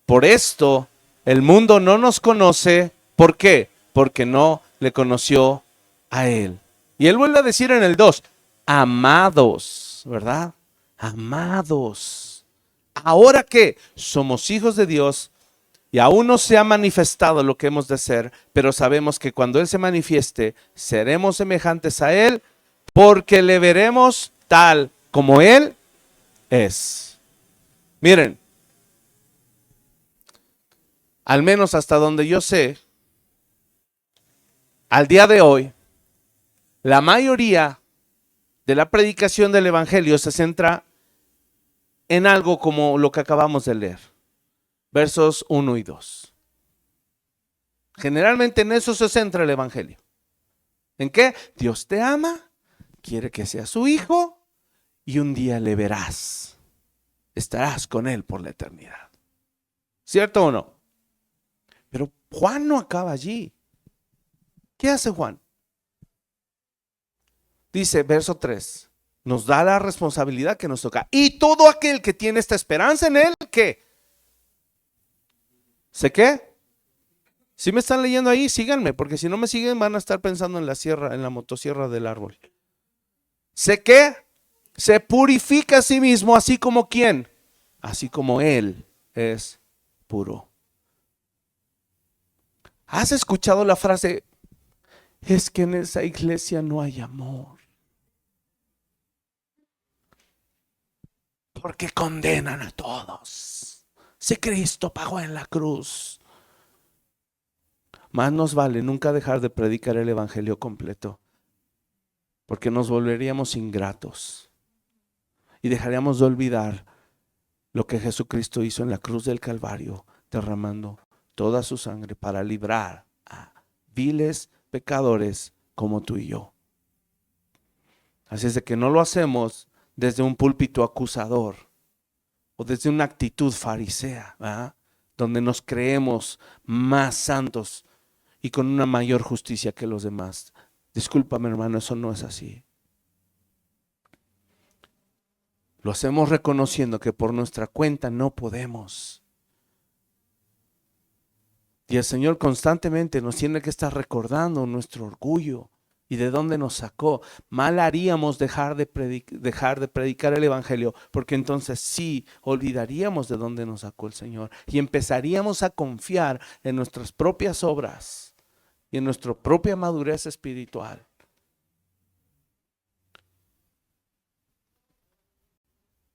[SPEAKER 1] Por esto el mundo no nos conoce. ¿Por qué? Porque no le conoció a Él. Y Él vuelve a decir en el 2, amados, ¿verdad? Amados. Ahora que somos hijos de Dios y aún no se ha manifestado lo que hemos de ser, pero sabemos que cuando Él se manifieste, seremos semejantes a Él porque le veremos tal como Él es. Miren, al menos hasta donde yo sé, al día de hoy, la mayoría de la predicación del Evangelio se centra en algo como lo que acabamos de leer, versos 1 y 2. Generalmente en eso se centra el Evangelio. ¿En qué? Dios te ama, quiere que seas su hijo y un día le verás. Estarás con él por la eternidad. ¿Cierto o no? Pero Juan no acaba allí. ¿Qué hace Juan? Dice, verso 3, nos da la responsabilidad que nos toca. Y todo aquel que tiene esta esperanza en él, ¿qué? ¿Sé qué? Si me están leyendo ahí, síganme, porque si no me siguen van a estar pensando en la sierra, en la motosierra del árbol. ¿Sé qué? Se purifica a sí mismo, así como ¿quién? Así como él es puro. ¿Has escuchado la frase? Es que en esa iglesia no hay amor. Porque condenan a todos. Si Cristo pagó en la cruz. Más nos vale nunca dejar de predicar el evangelio completo, porque nos volveríamos ingratos y dejaríamos de olvidar lo que Jesucristo hizo en la cruz del Calvario, derramando toda su sangre para librar a viles pecadores como tú y yo. Así es de que no lo hacemos desde un púlpito acusador o desde una actitud farisea, ¿verdad? Donde nos creemos más santos y con una mayor justicia que los demás. Discúlpame, hermano, eso no es así. Lo hacemos reconociendo que por nuestra cuenta no podemos. Y el Señor constantemente nos tiene que estar recordando nuestro orgullo y de dónde nos sacó. Mal haríamos dejar de predicar el evangelio, porque entonces sí olvidaríamos de dónde nos sacó el Señor y empezaríamos a confiar en nuestras propias obras y en nuestra propia madurez espiritual.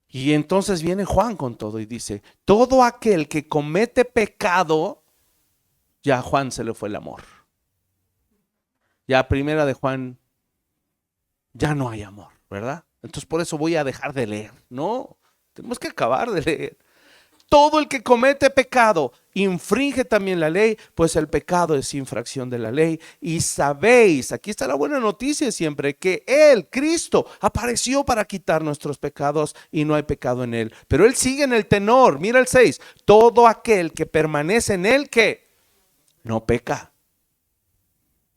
[SPEAKER 1] Y entonces viene Juan con todo y dice, todo aquel que comete pecado, ya a Juan se le fue el amor. Ya a primera de Juan, ya no hay amor, ¿verdad? Entonces por eso voy a dejar de leer. No, tenemos que acabar de leer. Todo el que comete pecado infringe también la ley, pues el pecado es infracción de la ley. Y sabéis, aquí está la buena noticia siempre, que Él, Cristo, apareció para quitar nuestros pecados y no hay pecado en Él. Pero Él sigue en el tenor, mira el 6, todo aquel que permanece en Él, ¿qué? No peca.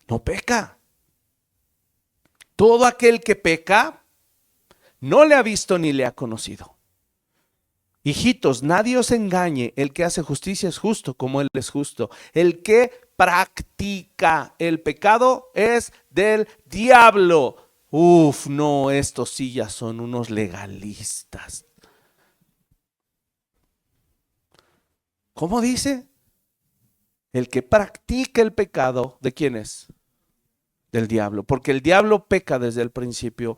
[SPEAKER 1] No peca. Todo aquel que peca, no le ha visto ni le ha conocido. Hijitos, nadie os engañe, el que hace justicia es justo como Él es justo. El que practica el pecado es del diablo. Uf, no, estos sí ya son unos legalistas. ¿Cómo dice? El que practica el pecado, ¿de quién es? Del diablo, porque el diablo peca desde el principio.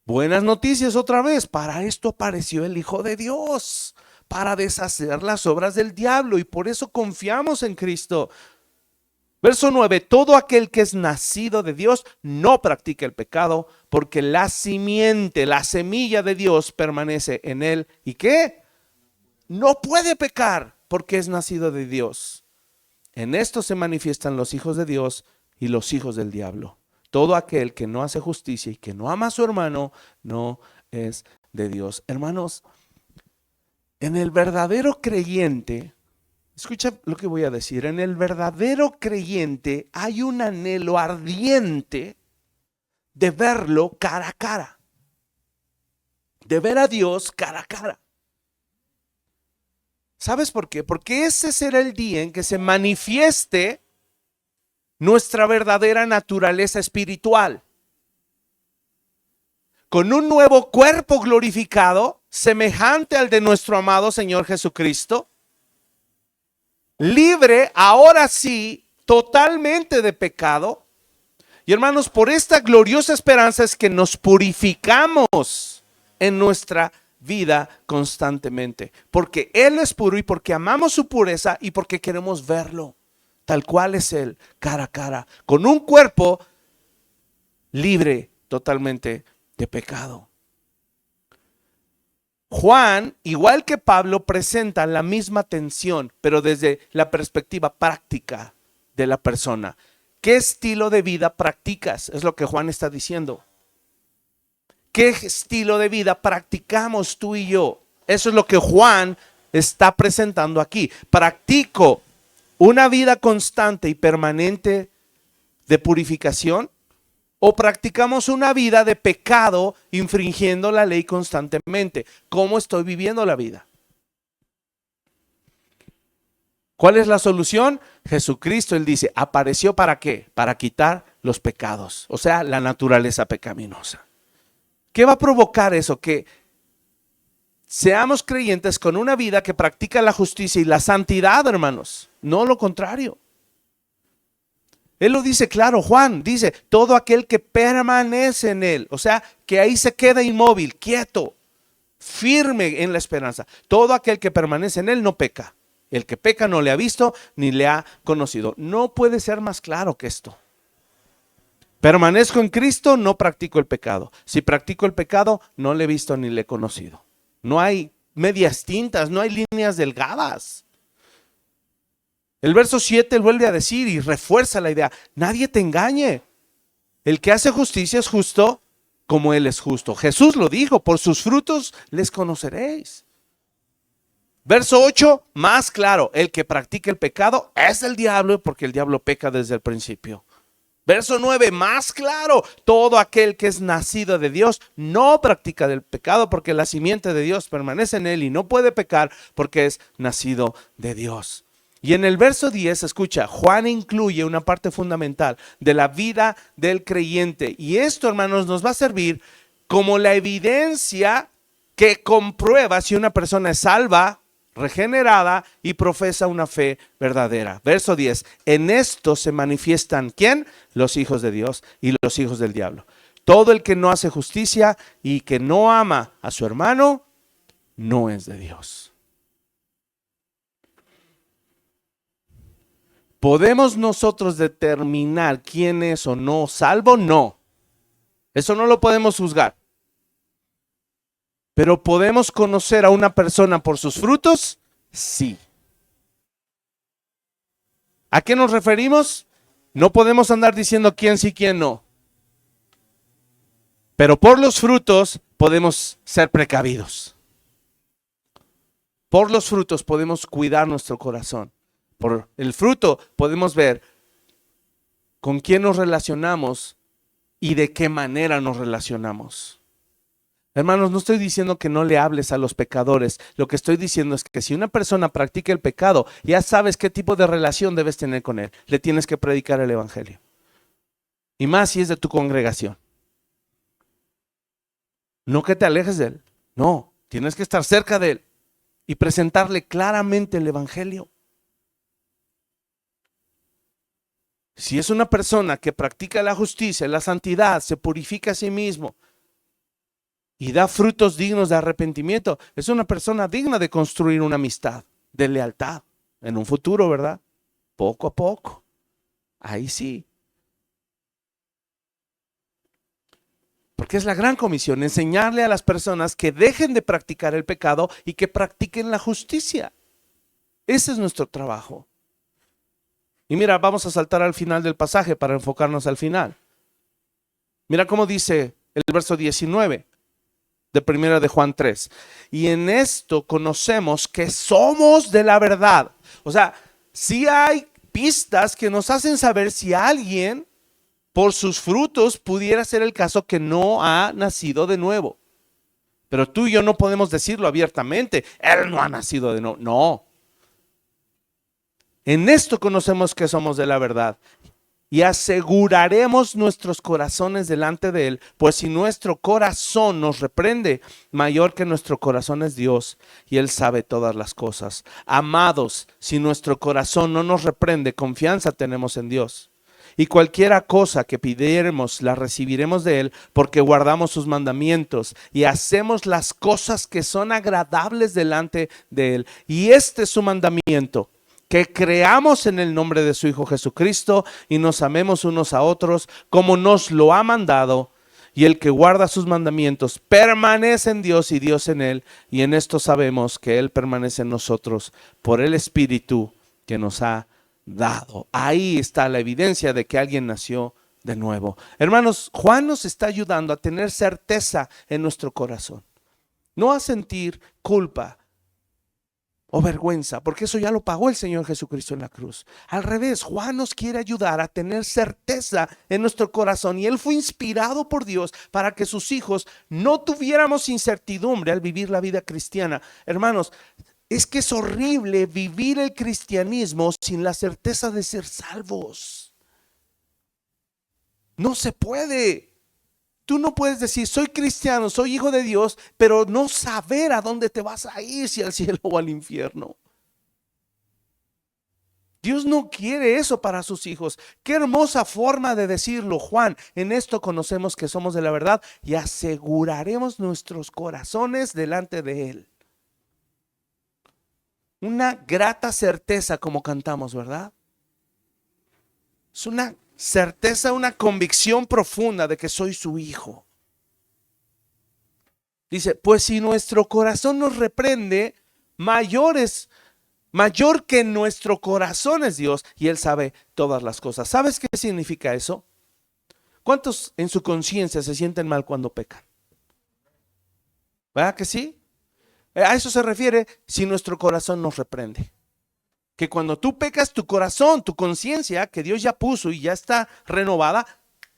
[SPEAKER 1] Buenas noticias otra vez, para esto apareció el Hijo de Dios, para deshacer las obras del diablo y por eso confiamos en Cristo. Verso 9, todo aquel que es nacido de Dios no practica el pecado porque la simiente, la semilla de Dios permanece en él. ¿Y qué? No puede pecar porque es nacido de Dios. En esto se manifiestan los hijos de Dios y los hijos del diablo. Todo aquel que no hace justicia y que no ama a su hermano no es de Dios. Hermanos, en el verdadero creyente, escucha lo que voy a decir, en el verdadero creyente hay un anhelo ardiente de verlo cara a cara, de ver a Dios cara a cara. ¿Sabes por qué? Porque ese será el día en que se manifieste nuestra verdadera naturaleza espiritual, con un nuevo cuerpo glorificado, semejante al de nuestro amado Señor Jesucristo, libre ahora sí, totalmente de pecado. Y hermanos, por esta gloriosa esperanza es que nos purificamos en nuestra vida constantemente, porque Él es puro y porque amamos su pureza y porque queremos verlo tal cual es Él, cara a cara, con un cuerpo libre totalmente de pecado. Juan, igual que Pablo, presenta la misma tensión, pero desde la perspectiva práctica de la persona. ¿Qué estilo de vida practicas? Es lo que Juan está diciendo. ¿Qué estilo de vida practicamos tú y yo? Eso es lo que Juan está presentando aquí. Practico una vida constante y permanente de purificación, o practicamos una vida de pecado infringiendo la ley constantemente. ¿Cómo estoy viviendo la vida? ¿Cuál es la solución? Jesucristo, él dice, apareció ¿para qué? Para quitar los pecados, o sea, la naturaleza pecaminosa. ¿Qué va a provocar eso? Que seamos creyentes con una vida que practica la justicia y la santidad, hermanos, no lo contrario. Él lo dice claro, Juan dice, todo aquel que permanece en él, o sea, que ahí se queda inmóvil, quieto, firme en la esperanza. Todo aquel que permanece en él no peca. El que peca no le ha visto ni le ha conocido. No puede ser más claro que esto. Permanezco en Cristo, no practico el pecado. Si practico el pecado, no le he visto ni le he conocido. No hay medias tintas, no hay líneas delgadas. El verso 7 vuelve a decir y refuerza la idea, nadie te engañe. El que hace justicia es justo como él es justo. Jesús lo dijo, por sus frutos les conoceréis. Verso 8, más claro, el que practica el pecado es el diablo, porque el diablo peca desde el principio. Verso 9, más claro, todo aquel que es nacido de Dios no practica del pecado, porque la simiente de Dios permanece en él y no puede pecar porque es nacido de Dios. Y en el verso 10, escucha, Juan incluye una parte fundamental de la vida del creyente. Y esto, hermanos, nos va a servir como la evidencia que comprueba si una persona es salva, regenerada y profesa una fe verdadera. Verso 10, en esto se manifiestan, ¿quién? Los hijos de Dios y los hijos del diablo. Todo el que no hace justicia y que no ama a su hermano, no es de Dios. ¿Podemos nosotros determinar quién es o no salvo? No. Eso no lo podemos juzgar. ¿Pero podemos conocer a una persona por sus frutos? Sí. ¿A qué nos referimos? No podemos andar diciendo quién sí, quién no. Pero por los frutos podemos ser precavidos. Por los frutos podemos cuidar nuestro corazón. Por el fruto podemos ver con quién nos relacionamos y de qué manera nos relacionamos. Hermanos, no estoy diciendo que no le hables a los pecadores. Lo que estoy diciendo es que si una persona practica el pecado, ya sabes qué tipo de relación debes tener con él. Le tienes que predicar el evangelio. Y más si es de tu congregación. No que te alejes de él. No, tienes que estar cerca de él y presentarle claramente el evangelio. Si es una persona que practica la justicia, la santidad, se purifica a sí mismo y da frutos dignos de arrepentimiento, es una persona digna de construir una amistad, de lealtad, en un futuro, ¿verdad? Poco a poco. Ahí sí. Porque es la gran comisión, enseñarle a las personas que dejen de practicar el pecado y que practiquen la justicia. Ese es nuestro trabajo. Y mira, vamos a saltar al final del pasaje para enfocarnos al final. Mira cómo dice el verso 19 de 1 de Juan 3. Y en esto conocemos que somos de la verdad. O sea, sí hay pistas que nos hacen saber si alguien por sus frutos pudiera ser el caso que no ha nacido de nuevo. Pero tú y yo no podemos decirlo abiertamente. Él no ha nacido de nuevo. No. En esto conocemos que somos de la verdad y aseguraremos nuestros corazones delante de Él, pues si nuestro corazón nos reprende, mayor que nuestro corazón es Dios y Él sabe todas las cosas. Amados, si nuestro corazón no nos reprende, confianza tenemos en Dios. Y cualquiera cosa que pidiéremos la recibiremos de Él, porque guardamos sus mandamientos y hacemos las cosas que son agradables delante de Él. Y este es su mandamiento: que creamos en el nombre de su Hijo Jesucristo y nos amemos unos a otros como nos lo ha mandado. Y el que guarda sus mandamientos permanece en Dios y Dios en él. Y en esto sabemos que Él permanece en nosotros por el Espíritu que nos ha dado. Ahí está la evidencia de que alguien nació de nuevo. Hermanos, Juan nos está ayudando a tener certeza en nuestro corazón. No a sentir culpa o vergüenza, porque eso ya lo pagó el Señor Jesucristo en la cruz. Al revés, Juan nos quiere ayudar a tener certeza en nuestro corazón, y él fue inspirado por Dios para que sus hijos no tuviéramos incertidumbre al vivir la vida cristiana. Hermanos, es que es horrible vivir el cristianismo sin la certeza de ser salvos. No se puede. Tú no puedes decir, soy cristiano, soy hijo de Dios, pero no saber a dónde te vas a ir, si al cielo o al infierno. Dios no quiere eso para sus hijos. Qué hermosa forma de decirlo, Juan. En esto conocemos que somos de la verdad y aseguraremos nuestros corazones delante de Él. Una grata certeza, como cantamos, ¿verdad? Es una certeza, una convicción profunda de que soy su hijo. Dice, pues si nuestro corazón nos reprende, mayor que nuestro corazón es Dios, y Él sabe todas las cosas. ¿Sabes qué significa eso? ¿Cuántos en su conciencia se sienten mal cuando pecan? ¿Verdad que sí? A eso se refiere si nuestro corazón nos reprende. Que cuando tú pecas, tu corazón, tu conciencia, que Dios ya puso y ya está renovada,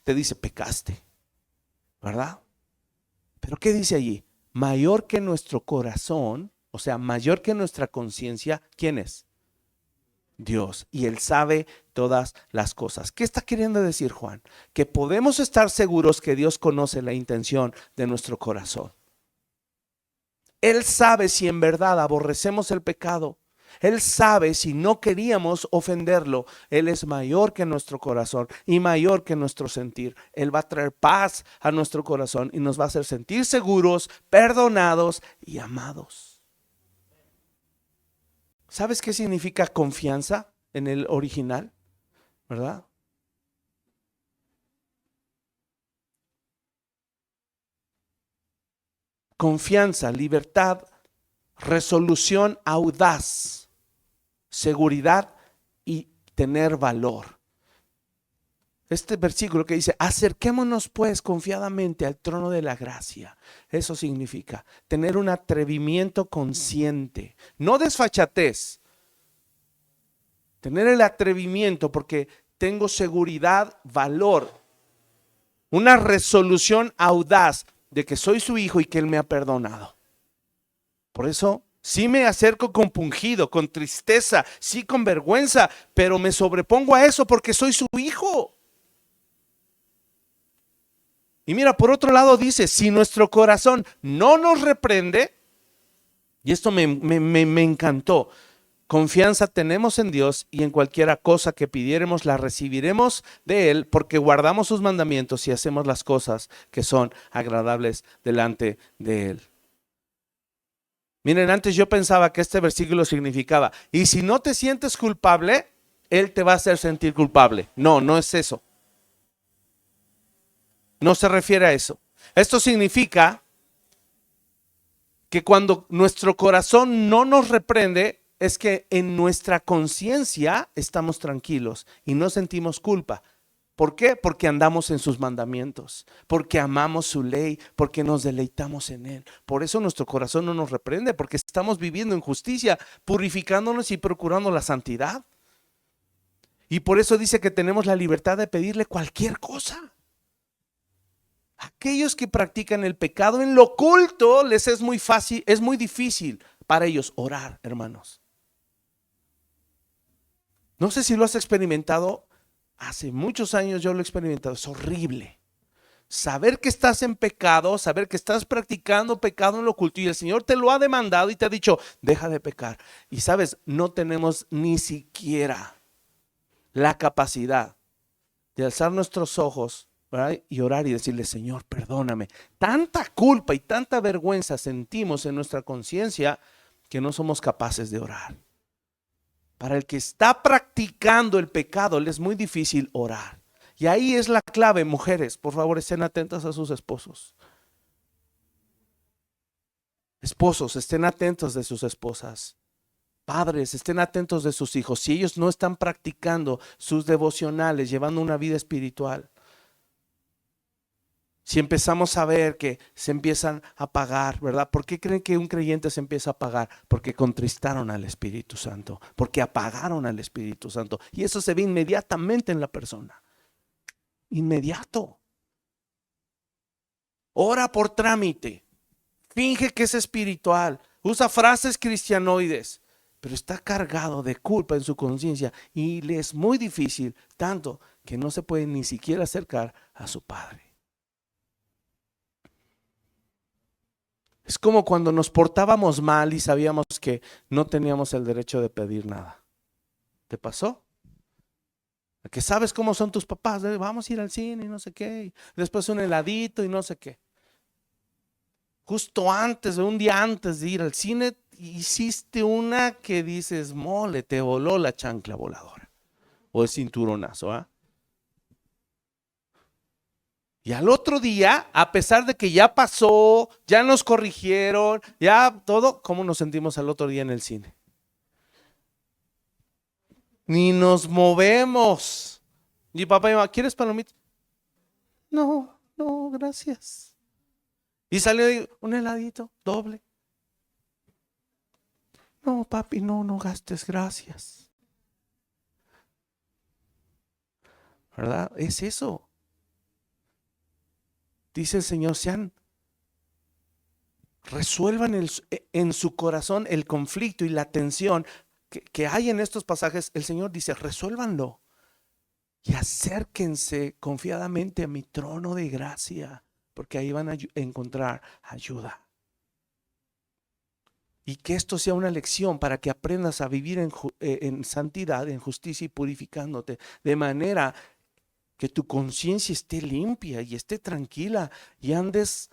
[SPEAKER 1] te dice, pecaste, ¿verdad? Pero ¿qué dice allí? Mayor que nuestro corazón, o sea, mayor que nuestra conciencia, ¿quién es? Dios. Y Él sabe todas las cosas. ¿Qué está queriendo decir Juan? Que podemos estar seguros que Dios conoce la intención de nuestro corazón. Él sabe si en verdad aborrecemos el pecado. Él sabe si no queríamos ofenderlo. Él es mayor que nuestro corazón y mayor que nuestro sentir. Él va a traer paz a nuestro corazón y nos va a hacer sentir seguros, perdonados y amados. ¿Sabes qué significa confianza en el original? ¿Verdad? Confianza, libertad, resolución audaz, seguridad y tener valor. Este versículo que dice, acerquémonos pues confiadamente al trono de la gracia. Eso significa tener un atrevimiento consciente, no desfachatez. Tener el atrevimiento porque tengo seguridad, valor, una resolución audaz de que soy su hijo y que Él me ha perdonado. Por eso sí me acerco compungido, con tristeza, sí con vergüenza, pero me sobrepongo a eso porque soy su hijo. Y mira, por otro lado dice, si nuestro corazón no nos reprende, y esto me encantó, confianza tenemos en Dios y en cualquiera cosa que pidiéremos la recibiremos de Él porque guardamos sus mandamientos y hacemos las cosas que son agradables delante de Él. Miren, antes yo pensaba que este versículo significaba, y si no te sientes culpable, Él te va a hacer sentir culpable. No, no es eso. No se refiere a eso. Esto significa que cuando nuestro corazón no nos reprende, es que en nuestra conciencia estamos tranquilos y no sentimos culpa. ¿Por qué? Porque andamos en sus mandamientos, porque amamos su ley, porque nos deleitamos en Él. Por eso nuestro corazón no nos reprende, porque estamos viviendo en justicia, purificándonos y procurando la santidad. Y por eso dice que tenemos la libertad de pedirle cualquier cosa. Aquellos que practican el pecado en lo oculto, les es muy fácil, es muy difícil para ellos orar, hermanos. No sé si lo has experimentado. Hace muchos años yo lo he experimentado. Es horrible. Saber que estás en pecado, saber que estás practicando pecado en lo oculto y el Señor te lo ha demandado y te ha dicho, deja de pecar. Y sabes, no tenemos ni siquiera la capacidad de alzar nuestros ojos, ¿verdad? Y orar y decirle, Señor, perdóname. Tanta culpa y tanta vergüenza sentimos en nuestra conciencia que no somos capaces de orar. Para el que está practicando el pecado, le es muy difícil orar. Y ahí es la clave, mujeres, por favor, estén atentas a sus esposos. Esposos, estén atentos de sus esposas. Padres, estén atentos de sus hijos. Si ellos no están practicando sus devocionales, llevando una vida espiritual, si empezamos a ver que se empiezan a apagar, ¿verdad? ¿Por qué creen que un creyente se empieza a apagar? Porque contristaron al Espíritu Santo, porque apagaron al Espíritu Santo. Y eso se ve inmediatamente en la persona. Inmediato. Ora por trámite. Finge que es espiritual. Usa frases cristianoides, pero está cargado de culpa en su conciencia y le es muy difícil, tanto que no se puede ni siquiera acercar a su padre. Es como cuando nos portábamos mal y sabíamos que no teníamos el derecho de pedir nada. ¿Te pasó? Que sabes cómo son tus papás, vamos a ir al cine y no sé qué, y después un heladito y no sé qué. Justo antes, un día antes de ir al cine, hiciste una que dices, mole, te voló la chancla voladora o el cinturonazo, ¿ah? Y al otro día, a pesar de que ya pasó, ya nos corrigieron, ya todo, ¿cómo nos sentimos al otro día en el cine? Ni nos movemos. Y papá y mamá, ¿quieres palomitas? No, no, gracias. Y salió un heladito doble. No, papi, no, no gastes, gracias. ¿Verdad? Es eso. Dice el Señor, resuelvan en su corazón el conflicto y la tensión que hay en estos pasajes. El Señor dice, resuélvanlo y acérquense confiadamente a mi trono de gracia, porque ahí van a encontrar ayuda. Y que esto sea una lección para que aprendas a vivir en santidad, en justicia y purificándote, de manera que tu conciencia esté limpia y esté tranquila y andes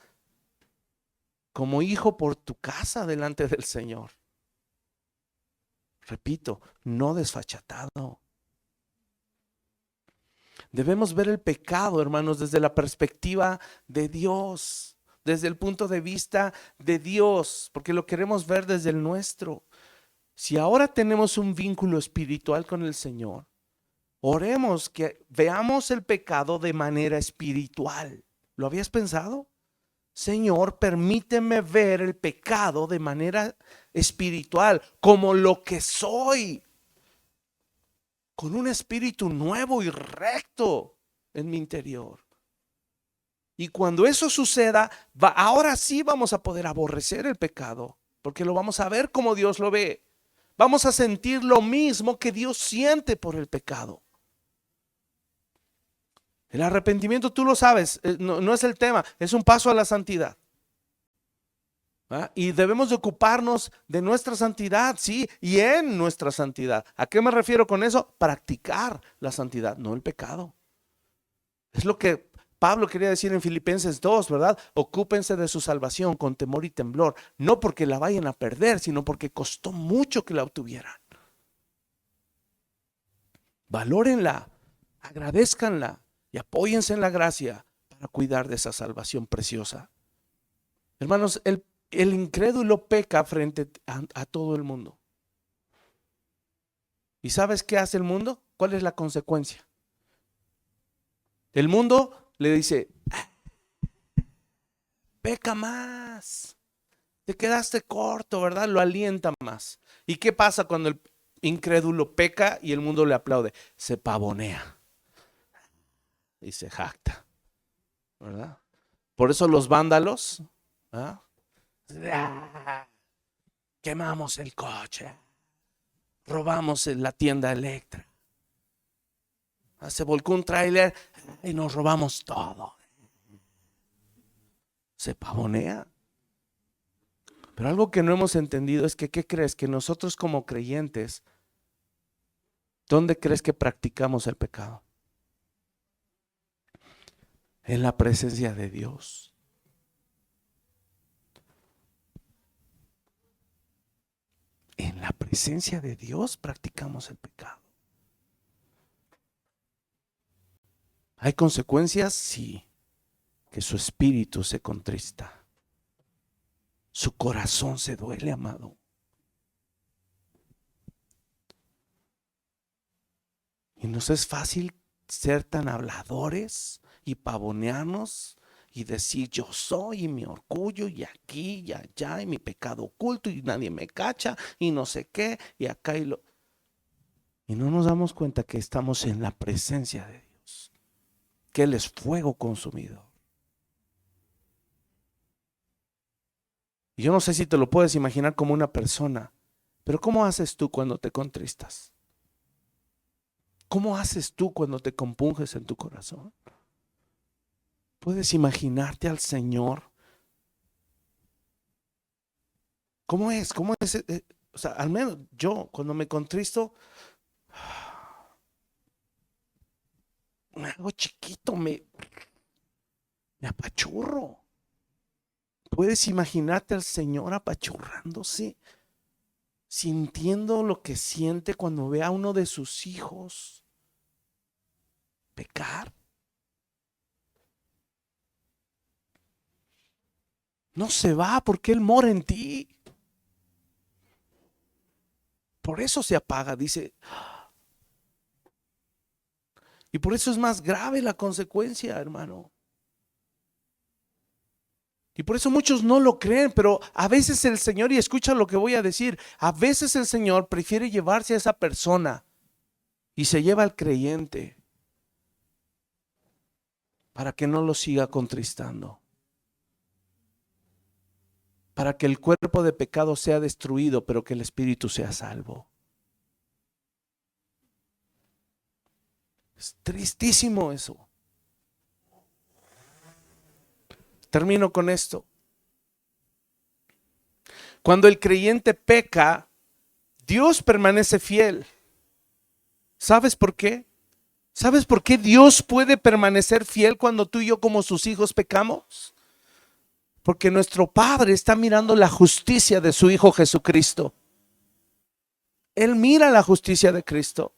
[SPEAKER 1] como hijo por tu casa delante del Señor. Repito, no desfachatado. Debemos ver el pecado, hermanos, desde la perspectiva de Dios, desde el punto de vista de Dios, porque lo queremos ver desde el nuestro. Si ahora tenemos un vínculo espiritual con el Señor, oremos que veamos el pecado de manera espiritual. ¿Lo habías pensado? Señor, permíteme ver el pecado de manera espiritual, como lo que soy, con un espíritu nuevo y recto en mi interior. Y cuando eso suceda, ahora sí vamos a poder aborrecer el pecado, porque lo vamos a ver como Dios lo ve. Vamos a sentir lo mismo que Dios siente por el pecado. El arrepentimiento, tú lo sabes, no es el tema, es un paso a la santidad. ¿Ah? Y debemos de ocuparnos de nuestra santidad, sí, y en nuestra santidad. ¿A qué me refiero con eso? Practicar la santidad, no el pecado. Es lo que Pablo quería decir en Filipenses 2, ¿verdad? Ocúpense de su salvación con temor y temblor, no porque la vayan a perder, sino porque costó mucho que la obtuvieran. Valórenla, agradézcanla y apóyense en la gracia para cuidar de esa salvación preciosa. Hermanos, el incrédulo peca frente a todo el mundo. ¿Y sabes qué hace el mundo? ¿Cuál es la consecuencia? El mundo le dice, peca más, te quedaste corto, ¿verdad? Lo alienta más. ¿Y qué pasa cuando el incrédulo peca y el mundo le aplaude? Se pavonea y se jacta, ¿verdad? Por eso los vándalos, ¿ah? Quemamos el coche, robamos la tienda Electra, se volcó un tráiler y nos robamos todo. Se pavonea. Pero algo que no hemos entendido es que, ¿qué crees? Que nosotros como creyentes, ¿dónde crees que practicamos el pecado? En la presencia de Dios. En la presencia de Dios practicamos el pecado. ¿Hay consecuencias? Sí. Que su espíritu se contrista. Su corazón se duele, amado. Y nos es fácil ser tan habladores y pavonearnos y decir yo soy y mi orgullo y aquí y allá y mi pecado oculto y nadie me cacha y no sé qué y acá y lo... Y no nos damos cuenta que estamos en la presencia de Dios, que Él es fuego consumidor. Y yo no sé si te lo puedes imaginar como una persona, pero ¿cómo haces tú cuando te contristas? ¿Cómo haces tú cuando te compunges en tu corazón? ¿Puedes imaginarte al Señor? ¿Cómo es? ¿Cómo es? O sea, al menos yo cuando me contristo, me hago chiquito, me apachurro. ¿Puedes imaginarte al Señor apachurrándose, sintiendo lo que siente cuando ve a uno de sus hijos pecar? No se va porque Él mora en ti. Por eso se apaga, dice. Y por eso es más grave la consecuencia, hermano. Y por eso muchos no lo creen, pero a veces el Señor, y escucha lo que voy a decir, a veces el Señor prefiere llevarse a esa persona y se lleva al creyente para que no lo siga contristando, para que el cuerpo de pecado sea destruido, pero que el espíritu sea salvo. Es tristísimo eso. Termino con esto. Cuando el creyente peca, Dios permanece fiel. ¿Sabes por qué? ¿Sabes por qué Dios puede permanecer fiel cuando tú y yo como sus hijos pecamos? Porque nuestro Padre está mirando la justicia de su Hijo Jesucristo. Él mira la justicia de Cristo.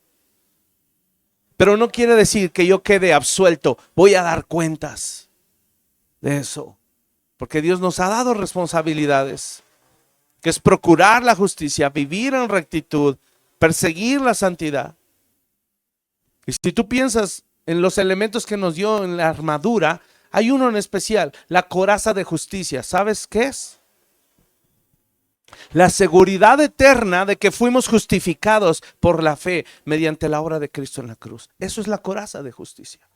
[SPEAKER 1] Pero no quiere decir que yo quede absuelto. Voy a dar cuentas de eso. Porque Dios nos ha dado responsabilidades, que es procurar la justicia, vivir en rectitud, perseguir la santidad. Y si tú piensas en los elementos que nos dio en la armadura, hay uno en especial, la coraza de justicia. ¿Sabes qué es? La seguridad eterna de que fuimos justificados por la fe mediante la obra de Cristo en la cruz. Eso es la coraza de justicia.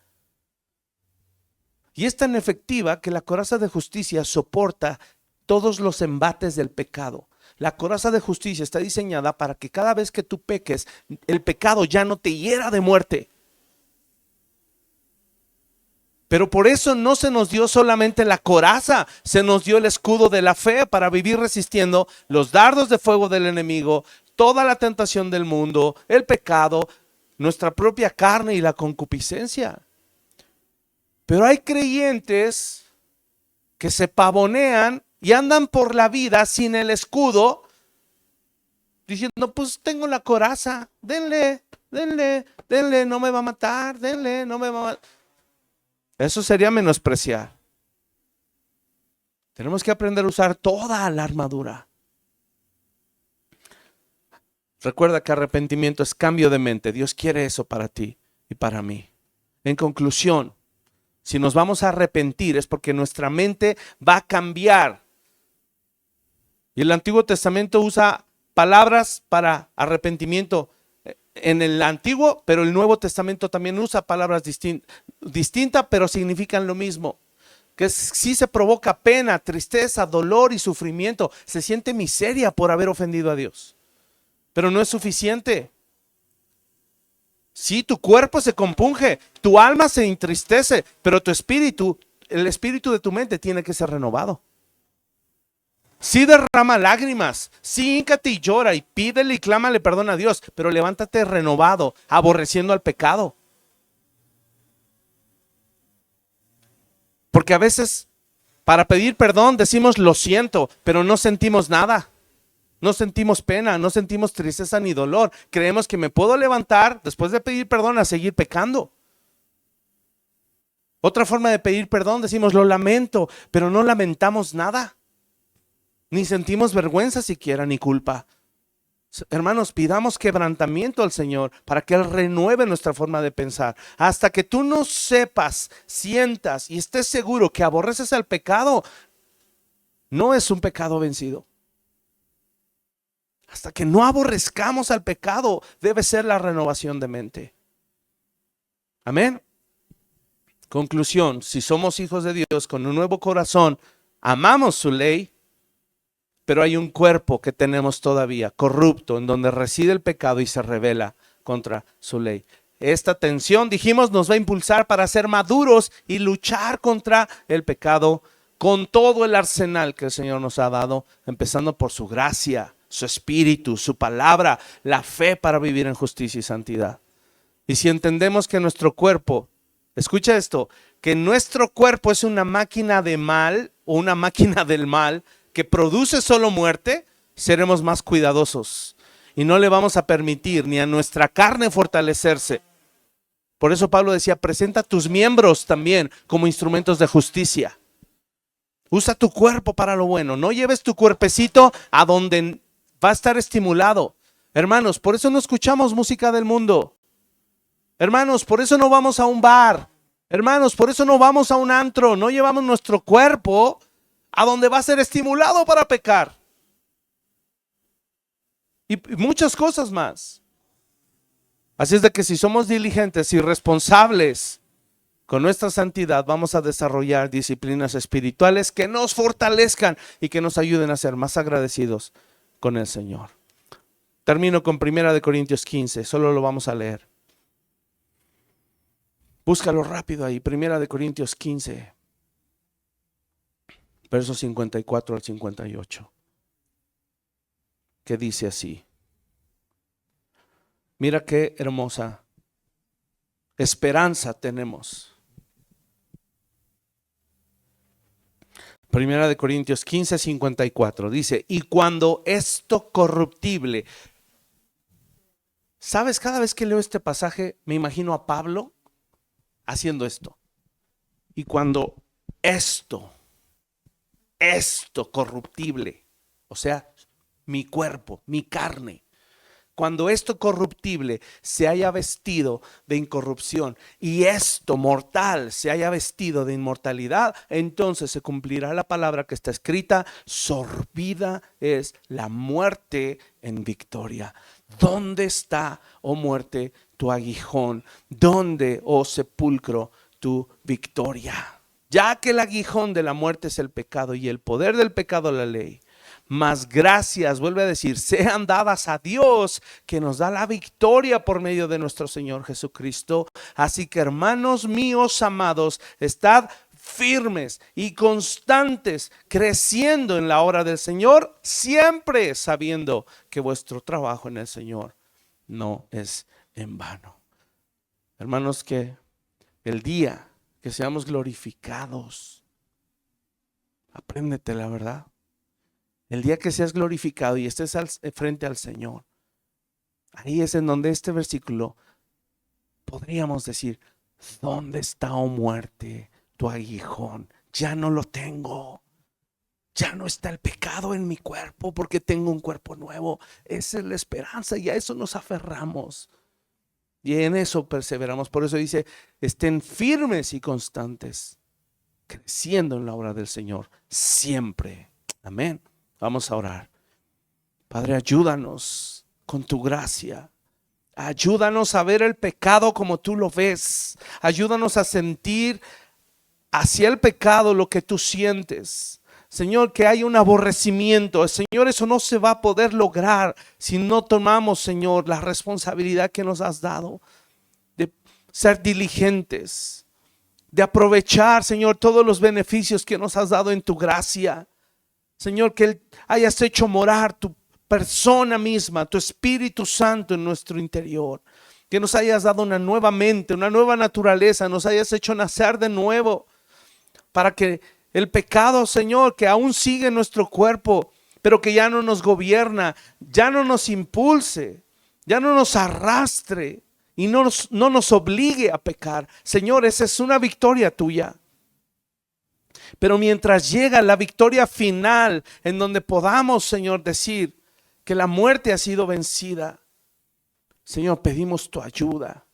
[SPEAKER 1] Y es tan efectiva que la coraza de justicia soporta todos los embates del pecado. La coraza de justicia está diseñada para que cada vez que tú peques, el pecado ya no te hiera de muerte. Pero por eso no se nos dio solamente la coraza, se nos dio el escudo de la fe para vivir resistiendo los dardos de fuego del enemigo, toda la tentación del mundo, el pecado, nuestra propia carne y la concupiscencia. Pero hay creyentes que se pavonean y andan por la vida sin el escudo, diciendo, pues tengo la coraza, denle, no me va a matar, denle, no me va a matar. Eso sería menospreciar. Tenemos que aprender a usar toda la armadura. Recuerda que arrepentimiento es cambio de mente. Dios quiere eso para ti y para mí. En conclusión, si nos vamos a arrepentir es porque nuestra mente va a cambiar. Y el Antiguo Testamento usa palabras para arrepentimiento en el Antiguo, pero el Nuevo Testamento también usa palabras distintas, pero significan lo mismo. Que sí se provoca pena, tristeza, dolor y sufrimiento. Se siente miseria por haber ofendido a Dios. Pero no es suficiente. Sí, tu cuerpo se compunge, tu alma se entristece, pero tu espíritu, el espíritu de tu mente tiene que ser renovado. Sí derrama lágrimas, sí híncate y llora y pídele y clámale perdón a Dios, pero levántate renovado, aborreciendo al pecado. Porque a veces para pedir perdón decimos lo siento, pero no sentimos nada. No sentimos pena, no sentimos tristeza ni dolor. Creemos que me puedo levantar después de pedir perdón a seguir pecando. Otra forma de pedir perdón, decimos lo lamento, pero no lamentamos nada. Ni sentimos vergüenza siquiera, ni culpa. Hermanos, pidamos quebrantamiento al Señor para que Él renueve nuestra forma de pensar. Hasta que tú no sepas, sientas y estés seguro que aborreces al pecado, no es un pecado vencido. Hasta que no aborrezcamos al pecado, debe ser la renovación de mente. Amén. Conclusión, si somos hijos de Dios con un nuevo corazón, amamos su ley, pero hay un cuerpo que tenemos todavía corrupto, en donde reside el pecado y se rebela contra su ley. Esta tensión, dijimos, nos va a impulsar para ser maduros y luchar contra el pecado con todo el arsenal que el Señor nos ha dado, empezando por su gracia, su espíritu, su palabra, la fe para vivir en justicia y santidad. Y si entendemos que nuestro cuerpo, escucha esto, que nuestro cuerpo es una máquina de mal o una máquina del mal que produce solo muerte, seremos más cuidadosos y no le vamos a permitir ni a nuestra carne fortalecerse. Por eso Pablo decía, presenta tus miembros también como instrumentos de justicia. Usa tu cuerpo para lo bueno, no lleves tu cuerpecito a donde va a estar estimulado. Hermanos, por eso no escuchamos música del mundo. Hermanos, por eso no vamos a un bar. Hermanos, por eso no vamos a un antro. No llevamos nuestro cuerpo a donde va a ser estimulado para pecar. Y muchas cosas más. Así es de que si somos diligentes y responsables con nuestra santidad, vamos a desarrollar disciplinas espirituales que nos fortalezcan y que nos ayuden a ser más agradecidos con el Señor. Termino con 1 Corintios 15, solo lo vamos a leer. Búscalo rápido ahí, 1 Corintios 15, versos 54 al 58, que dice así. Mira qué hermosa esperanza tenemos. 1 Corintios 15, 54, dice, y cuando esto corruptible, ¿sabes? Cada vez que leo este pasaje me imagino a Pablo haciendo esto. Y cuando esto corruptible, o sea, mi cuerpo, mi carne, cuando esto corruptible se haya vestido de incorrupción y esto mortal se haya vestido de inmortalidad, entonces se cumplirá la palabra que está escrita, sorbida es la muerte en victoria. ¿Dónde está, oh muerte, tu aguijón? ¿Dónde, oh sepulcro, tu victoria? Ya que el aguijón de la muerte es el pecado y el poder del pecado la ley, mas gracias, vuelve a decir, sean dadas a Dios que nos da la victoria por medio de nuestro Señor Jesucristo. Así que, hermanos míos amados, estad firmes y constantes, creciendo en la obra del Señor, siempre sabiendo que vuestro trabajo en el Señor no es en vano. Hermanos, que el día que seamos glorificados, apréndete la verdad. El día que seas glorificado y estés frente al Señor, ahí es en donde este versículo podríamos decir, ¿dónde está, oh muerte, tu aguijón? Ya no lo tengo. Ya no está el pecado en mi cuerpo porque tengo un cuerpo nuevo. Esa es la esperanza y a eso nos aferramos. Y en eso perseveramos. Por eso dice, estén firmes y constantes, creciendo en la obra del Señor, siempre. Amén. Vamos a orar. Padre, ayúdanos con tu gracia. Ayúdanos a ver el pecado como tú lo ves. Ayúdanos a sentir hacia el pecado lo que tú sientes. Señor, que hay un aborrecimiento. Señor, eso no se va a poder lograr si no tomamos, Señor, la responsabilidad que nos has dado de ser diligentes, de aprovechar, Señor, todos los beneficios que nos has dado en tu gracia. Señor, que hayas hecho morar tu persona misma, tu Espíritu Santo en nuestro interior. Que nos hayas dado una nueva mente, una nueva naturaleza, nos hayas hecho nacer de nuevo. Para que el pecado, Señor, que aún sigue en nuestro cuerpo, pero que ya no nos gobierna, ya no nos impulse, ya no nos arrastre. y no nos obligue a pecar. Señor, esa es una victoria tuya. Pero mientras llega la victoria final, en donde podamos, Señor, decir que la muerte ha sido vencida, Señor, pedimos tu ayuda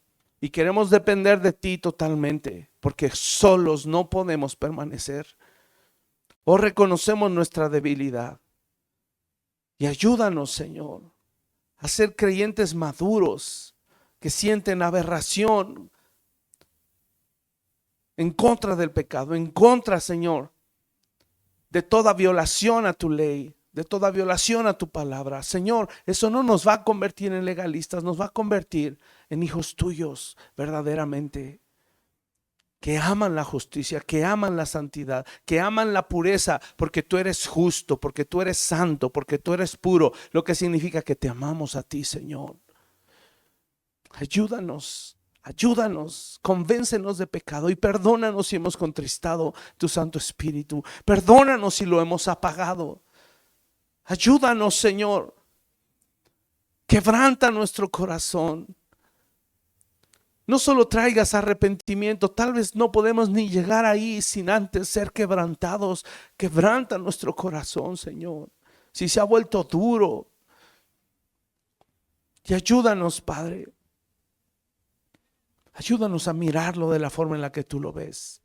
[SPEAKER 1] y queremos depender de ti totalmente, porque solos no podemos permanecer. Oh, reconocemos nuestra debilidad y ayúdanos, Señor, a ser creyentes maduros que sienten aberración en contra del pecado, en contra, Señor, de toda violación a tu ley, de toda violación a tu palabra. Señor, eso no nos va a convertir en legalistas, nos va a convertir en hijos tuyos verdaderamente, que aman la justicia, que aman la santidad, que aman la pureza, porque tú eres justo, porque tú eres santo, porque tú eres puro, lo que significa que te amamos a ti, Señor. Ayúdanos, ayúdanos, convéncenos de pecado y perdónanos si hemos contristado tu Santo Espíritu. Perdónanos si lo hemos apagado. Ayúdanos, Señor. Quebranta nuestro corazón. No solo traigas arrepentimiento, tal vez no podemos ni llegar ahí sin antes ser quebrantados. Quebranta nuestro corazón, Señor. Si se ha vuelto duro. Y ayúdanos, Padre. Ayúdanos a mirarlo de la forma en la que tú lo ves.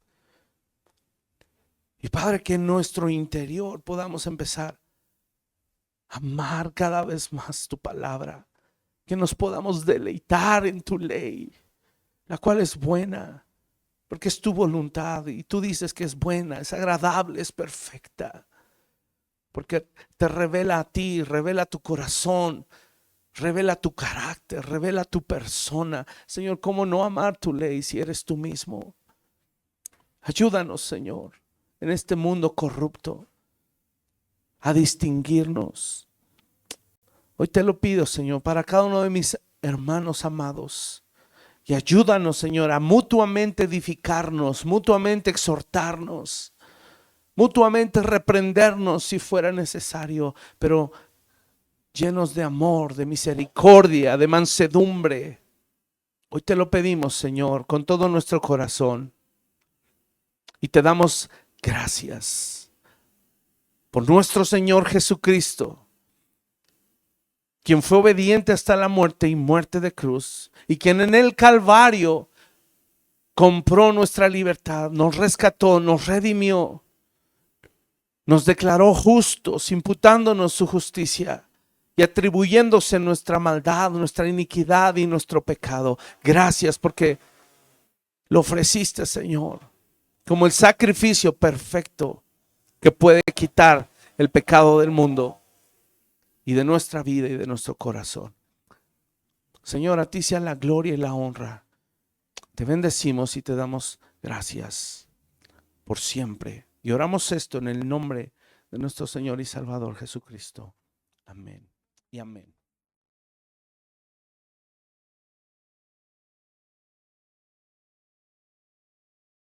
[SPEAKER 1] Y Padre, que en nuestro interior podamos empezar a amar cada vez más tu palabra. Que nos podamos deleitar en tu ley, la cual es buena, porque es tu voluntad y tú dices que es buena, es agradable, es perfecta, porque te revela a ti, revela tu corazón, revela tu carácter, revela tu persona. Señor, ¿cómo no amar tu ley si eres tú mismo? Ayúdanos, Señor, en este mundo corrupto a distinguirnos. Hoy te lo pido, Señor, para cada uno de mis hermanos amados. Y ayúdanos, Señor, a mutuamente edificarnos, mutuamente exhortarnos, mutuamente reprendernos si fuera necesario, pero llenos de amor, de misericordia, de mansedumbre. Hoy te lo pedimos, Señor, con todo nuestro corazón. Y te damos gracias por nuestro Señor Jesucristo, quien fue obediente hasta la muerte y muerte de cruz, y quien en el Calvario compró nuestra libertad, nos rescató, nos redimió, nos declaró justos, imputándonos su justicia y atribuyéndose nuestra maldad, nuestra iniquidad y nuestro pecado. Gracias porque lo ofreciste, Señor, como el sacrificio perfecto que puede quitar el pecado del mundo y de nuestra vida y de nuestro corazón. Señor, a ti sea la gloria y la honra. Te bendecimos y te damos gracias por siempre. Y oramos esto en el nombre de nuestro Señor y Salvador Jesucristo. Amén y amén.